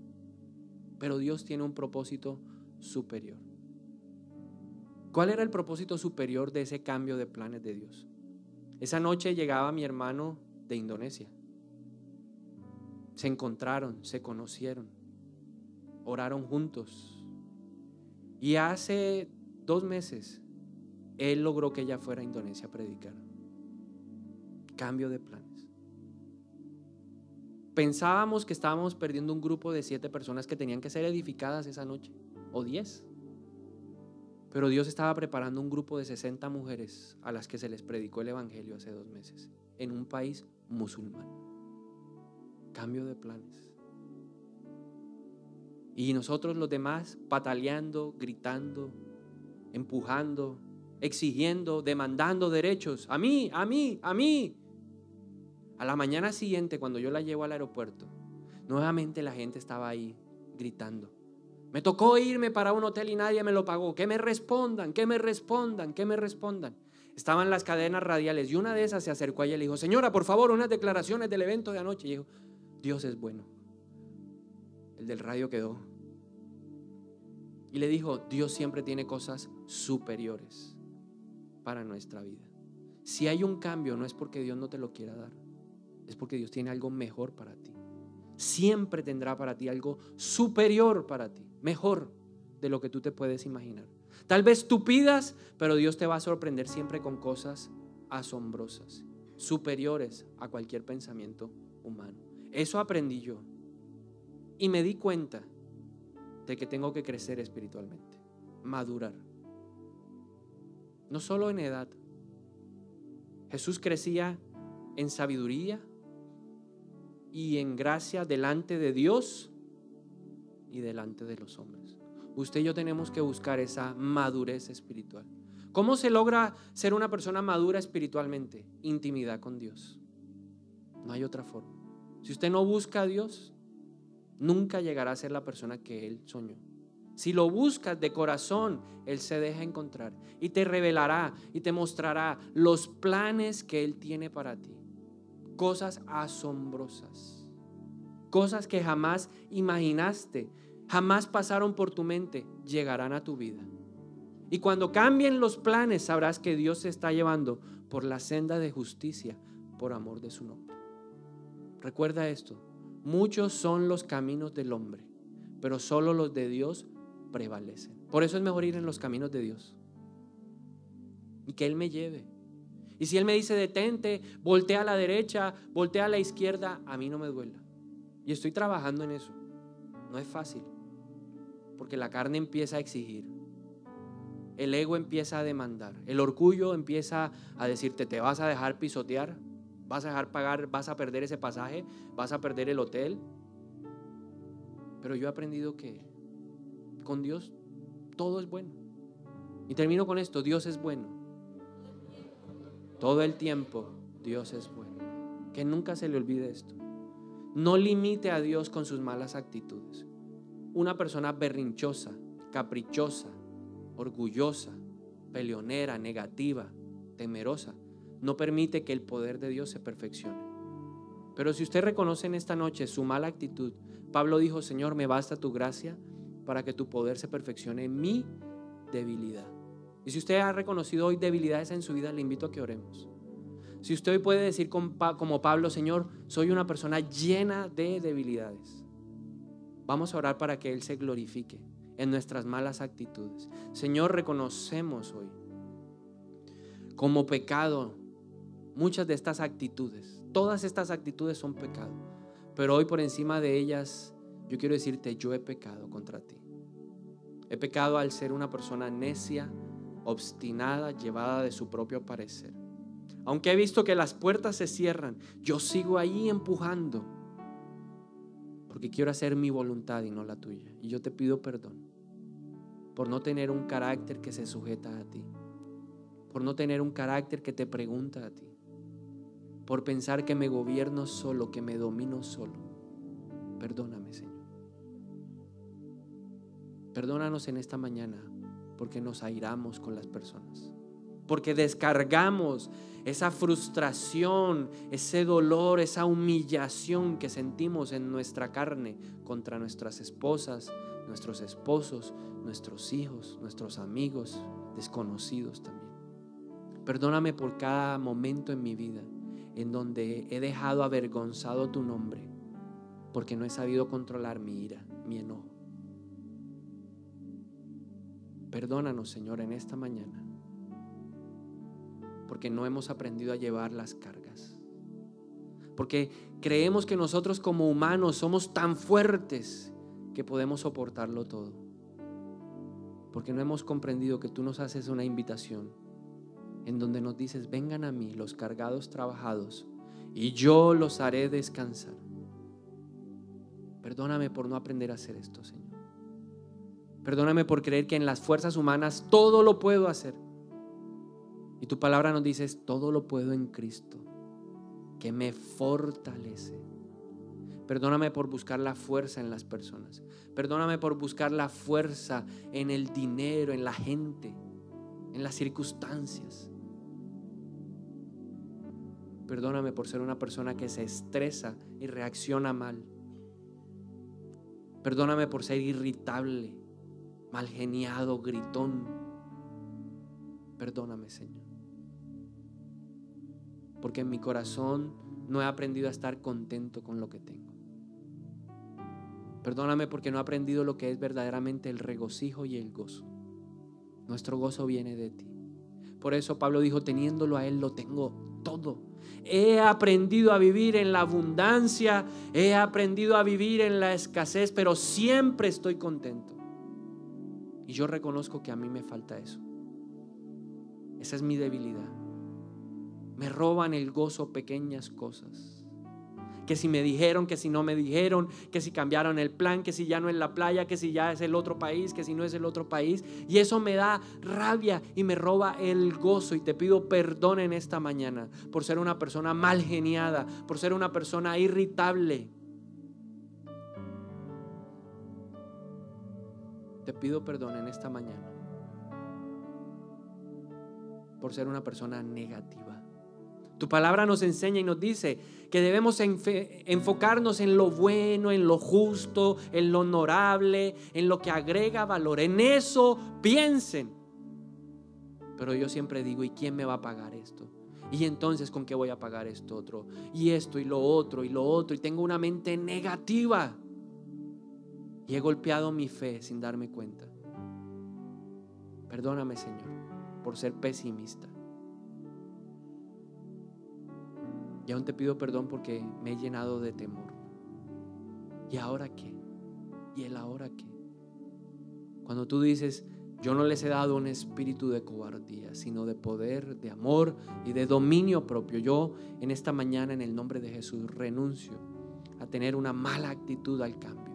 Pero Dios tiene un propósito superior. ¿Cuál era el propósito superior de ese cambio de planes de Dios? Esa noche llegaba mi hermano de Indonesia. Se encontraron, se conocieron, oraron juntos. Y hace 2 meses, él logró que ella fuera a Indonesia a predicar. Cambio de planes. Pensábamos que estábamos perdiendo un grupo de 7 personas que tenían que ser edificadas esa noche, o 10. Pero Dios estaba preparando un grupo de 60 mujeres a las que se les predicó el evangelio hace 2 meses, en un país musulmán. Cambio de planes. Y nosotros los demás pataleando, gritando, empujando, exigiendo, demandando derechos. A mí, a mí, a mí. A la mañana siguiente, cuando yo la llevo al aeropuerto, nuevamente la gente estaba ahí gritando. Me tocó irme para un hotel y nadie me lo pagó. Que me respondan, que me respondan, que me respondan. Estaban las cadenas radiales y una de esas se acercó a ella y le dijo, señora, por favor, unas declaraciones del evento de anoche. Y dijo, Dios es bueno. El del radio quedó. Y le dijo, Dios siempre tiene cosas superiores para nuestra vida. Si hay un cambio, no es porque Dios no te lo quiera dar, es porque Dios tiene algo mejor para ti. Siempre tendrá para ti algo superior para ti, mejor de lo que tú te puedes imaginar. Tal vez tú pidas, pero Dios te va a sorprender siempre con cosas asombrosas, superiores a cualquier pensamiento humano. Eso aprendí yo y me di cuenta de que tengo que crecer espiritualmente, madurar. No solo en edad. Jesús crecía en sabiduría y en gracia delante de Dios y delante de los hombres. Usted y yo tenemos que buscar esa madurez espiritual. ¿Cómo se logra ser una persona madura espiritualmente? Intimidad con Dios. No hay otra forma. Si usted no busca a Dios, nunca llegará a ser la persona que Él soñó. Si lo buscas de corazón, Él se deja encontrar y te revelará y te mostrará los planes que Él tiene para ti. Cosas asombrosas, cosas que jamás imaginaste, jamás pasaron por tu mente, llegarán a tu vida. Y cuando cambien los planes, sabrás que Dios se está llevando por la senda de justicia por amor de su nombre. Recuerda esto, muchos son los caminos del hombre, pero solo los de Dios prevalecen. Por eso es mejor ir en los caminos de Dios y que Él me lleve. Y si Él me dice detente, voltea a la derecha, voltea a la izquierda, a mí no me duela. Y estoy trabajando en eso. No es fácil, porque la carne empieza a exigir, el ego empieza a demandar, el orgullo empieza a decirte, te vas a dejar pisotear, vas a dejar pagar, vas a perder ese pasaje, vas a perder el hotel. Pero yo he aprendido que con Dios todo es bueno. Y termino con esto, Dios es bueno. Todo el tiempo Dios es bueno. Que nunca se le olvide esto. No limite a Dios con sus malas actitudes. Una persona berrinchosa, caprichosa, orgullosa, peleonera, negativa, temerosa, no permite que el poder de Dios se perfeccione. Pero si usted reconoce en esta noche su mala actitud, Pablo dijo, Señor, me basta tu gracia para que tu poder se perfeccione en mi debilidad. Y si usted ha reconocido hoy debilidades en su vida, le invito a que oremos. Si usted hoy puede decir como Pablo, Señor, soy una persona llena de debilidades, vamos a orar para que Él se glorifique en nuestras malas actitudes. Señor, reconocemos hoy como pecado muchas de estas actitudes Todas estas actitudes son pecado. Pero hoy por encima de ellas, yo quiero decirte, yo he pecado contra ti. He pecado al ser una persona necia, obstinada, llevada de su propio parecer. Aunque he visto que las puertas se cierran, yo sigo ahí empujando, porque quiero hacer mi voluntad y no la tuya. Y yo te pido perdón por no tener un carácter que se sujeta a ti, por no tener un carácter que te pregunta a ti, por pensar que me gobierno solo, que me domino solo. Perdóname, Señor. Perdónanos en esta mañana porque nos airamos con las personas, porque descargamos esa frustración, ese dolor, esa humillación que sentimos en nuestra carne contra nuestras esposas, nuestros esposos, nuestros hijos, nuestros amigos, desconocidos también. Perdóname por cada momento en mi vida en donde he dejado avergonzado tu nombre porque no he sabido controlar mi ira, mi enojo. Perdónanos, Señor, en esta mañana, porque no hemos aprendido a llevar las cargas, porque creemos que nosotros como humanos somos tan fuertes que podemos soportarlo todo, porque no hemos comprendido que tú nos haces una invitación en donde nos dices: vengan a mí los cargados, trabajados, y yo los haré descansar. Perdóname por no aprender a hacer esto, Señor. Perdóname por creer que en las fuerzas humanas todo lo puedo hacer. Y tu palabra nos dice: todo lo puedo en Cristo, que me fortalece. Perdóname por buscar la fuerza en las personas. Perdóname por buscar la fuerza en el dinero, en la gente, en las circunstancias. Perdóname por ser una persona que se estresa y reacciona mal. Perdóname por ser irritable, malgeniado, gritón. Perdóname, Señor, porque en mi corazón no he aprendido a estar contento con lo que tengo. Perdóname porque no he aprendido lo que es verdaderamente el regocijo y el gozo. Nuestro gozo viene de ti. Por eso Pablo dijo: teniéndolo a Él lo tengo todo. He aprendido a vivir en la abundancia, he aprendido a vivir en la escasez, pero siempre estoy contento. Y yo reconozco que a mí me falta eso. Esa es mi debilidad. Me roban el gozo pequeñas cosas. Que si me dijeron, que si no me dijeron, que si cambiaron el plan, que si ya no es la playa, que si ya es el otro país, que si no es el otro país. Y eso me da rabia y me roba el gozo. Y te pido perdón en esta mañana por ser una persona mal geniada, por ser una persona irritable. Te pido perdón en esta mañana por ser una persona negativa. Tu palabra nos enseña y nos dice que debemos enfocarnos en lo bueno, en lo justo, en lo honorable, en lo que agrega valor. En eso piensen. Pero yo siempre digo: ¿y quién me va a pagar esto? Y entonces, ¿con qué voy a pagar esto otro? Y esto y lo otro y lo otro. Y tengo una mente negativa. Y he golpeado mi fe sin darme cuenta. Perdóname, Señor, por ser pesimista. Y aún te pido perdón porque me he llenado de temor. ¿Y ahora qué? ¿Y el ahora qué? Cuando tú dices: yo no les he dado un espíritu de cobardía, sino de poder, de amor y de dominio propio. Yo en esta mañana, en el nombre de Jesús, renuncio a tener una mala actitud al cambio.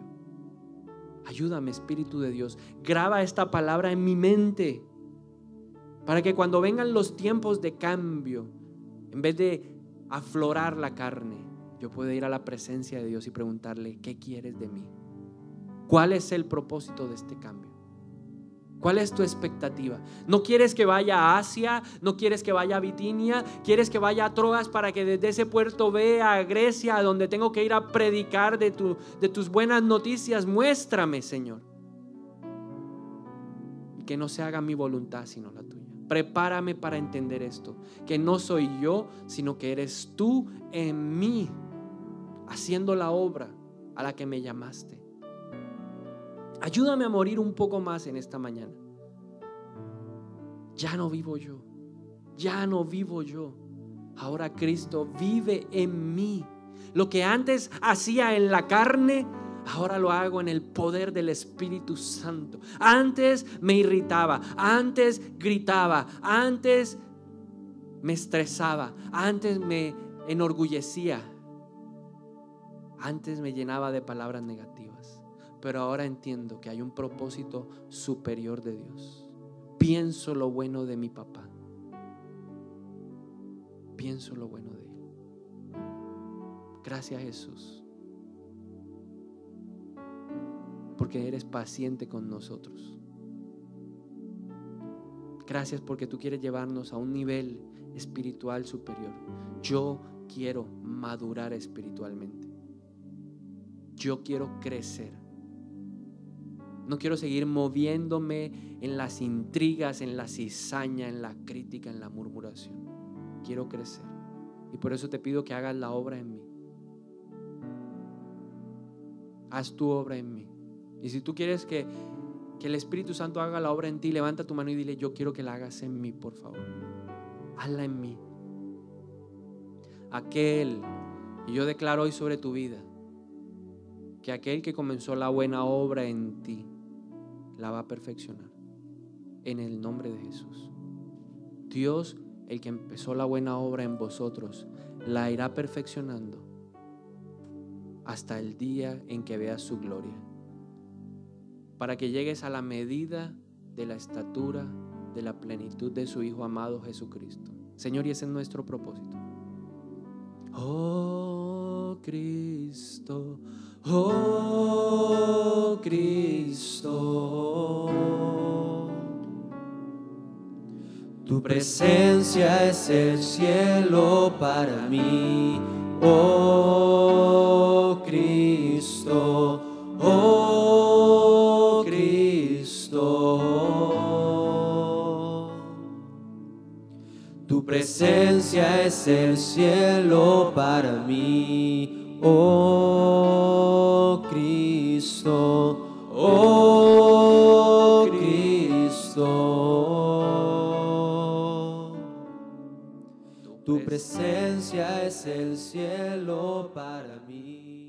Ayúdame, Espíritu de Dios. Graba esta palabra en mi mente para que cuando vengan los tiempos de cambio, en vez de aflorar la carne, yo puedo ir a la presencia de Dios y preguntarle: ¿qué quieres de mí? ¿Cuál es el propósito de este cambio? ¿Cuál es tu expectativa? ¿No quieres que vaya a Asia? ¿No quieres que vaya a Bitinia? ¿Quieres que vaya a Troas para que desde ese puerto vea a Grecia, a donde tengo que ir a predicar de tus buenas noticias? Muéstrame, Señor. Y que no se haga mi voluntad sino la tuya. Prepárame para entender esto, que no soy yo, sino que eres tú en mí, haciendo la obra a la que me llamaste. Ayúdame a morir un poco más en esta mañana. Ya no vivo yo, ya no vivo yo. Ahora Cristo vive en mí. Lo que antes hacía en la carne, ahora lo hago en el poder del Espíritu Santo. Antes me irritaba, antes gritaba, antes me estresaba, antes me enorgullecía, antes me llenaba de palabras negativas. Pero ahora entiendo que hay un propósito superior de Dios. Pienso lo bueno de mi papá. Pienso lo bueno de él. Gracias, Jesús, porque eres paciente con nosotros. Gracias porque tú quieres llevarnos a un nivel espiritual superior. Yo quiero madurar espiritualmente. Yo quiero crecer. No quiero seguir moviéndome en las intrigas, en la cizaña, en la crítica, en la murmuración. Quiero crecer. Y por eso te pido que hagas la obra en mí. Haz tu obra en mí. Y si tú quieres que el Espíritu Santo haga la obra en ti, levanta tu mano y dile: yo quiero que la hagas en mí, por favor. Hazla en mí. Y yo declaro hoy sobre tu vida que aquel que comenzó la buena obra en ti la va a perfeccionar en el nombre de Jesús. Dios, el que empezó la buena obra en vosotros, la irá perfeccionando hasta el día en que veas su gloria, para que llegues a la medida de la estatura de la plenitud de su Hijo amado Jesucristo. Señor, y ese es nuestro propósito. Oh Cristo, oh Cristo, tu presencia es el cielo para mí. Oh Cristo, oh Cristo, tu presencia es el cielo para mí. Oh Cristo, oh Cristo, tu presencia es el cielo para mí.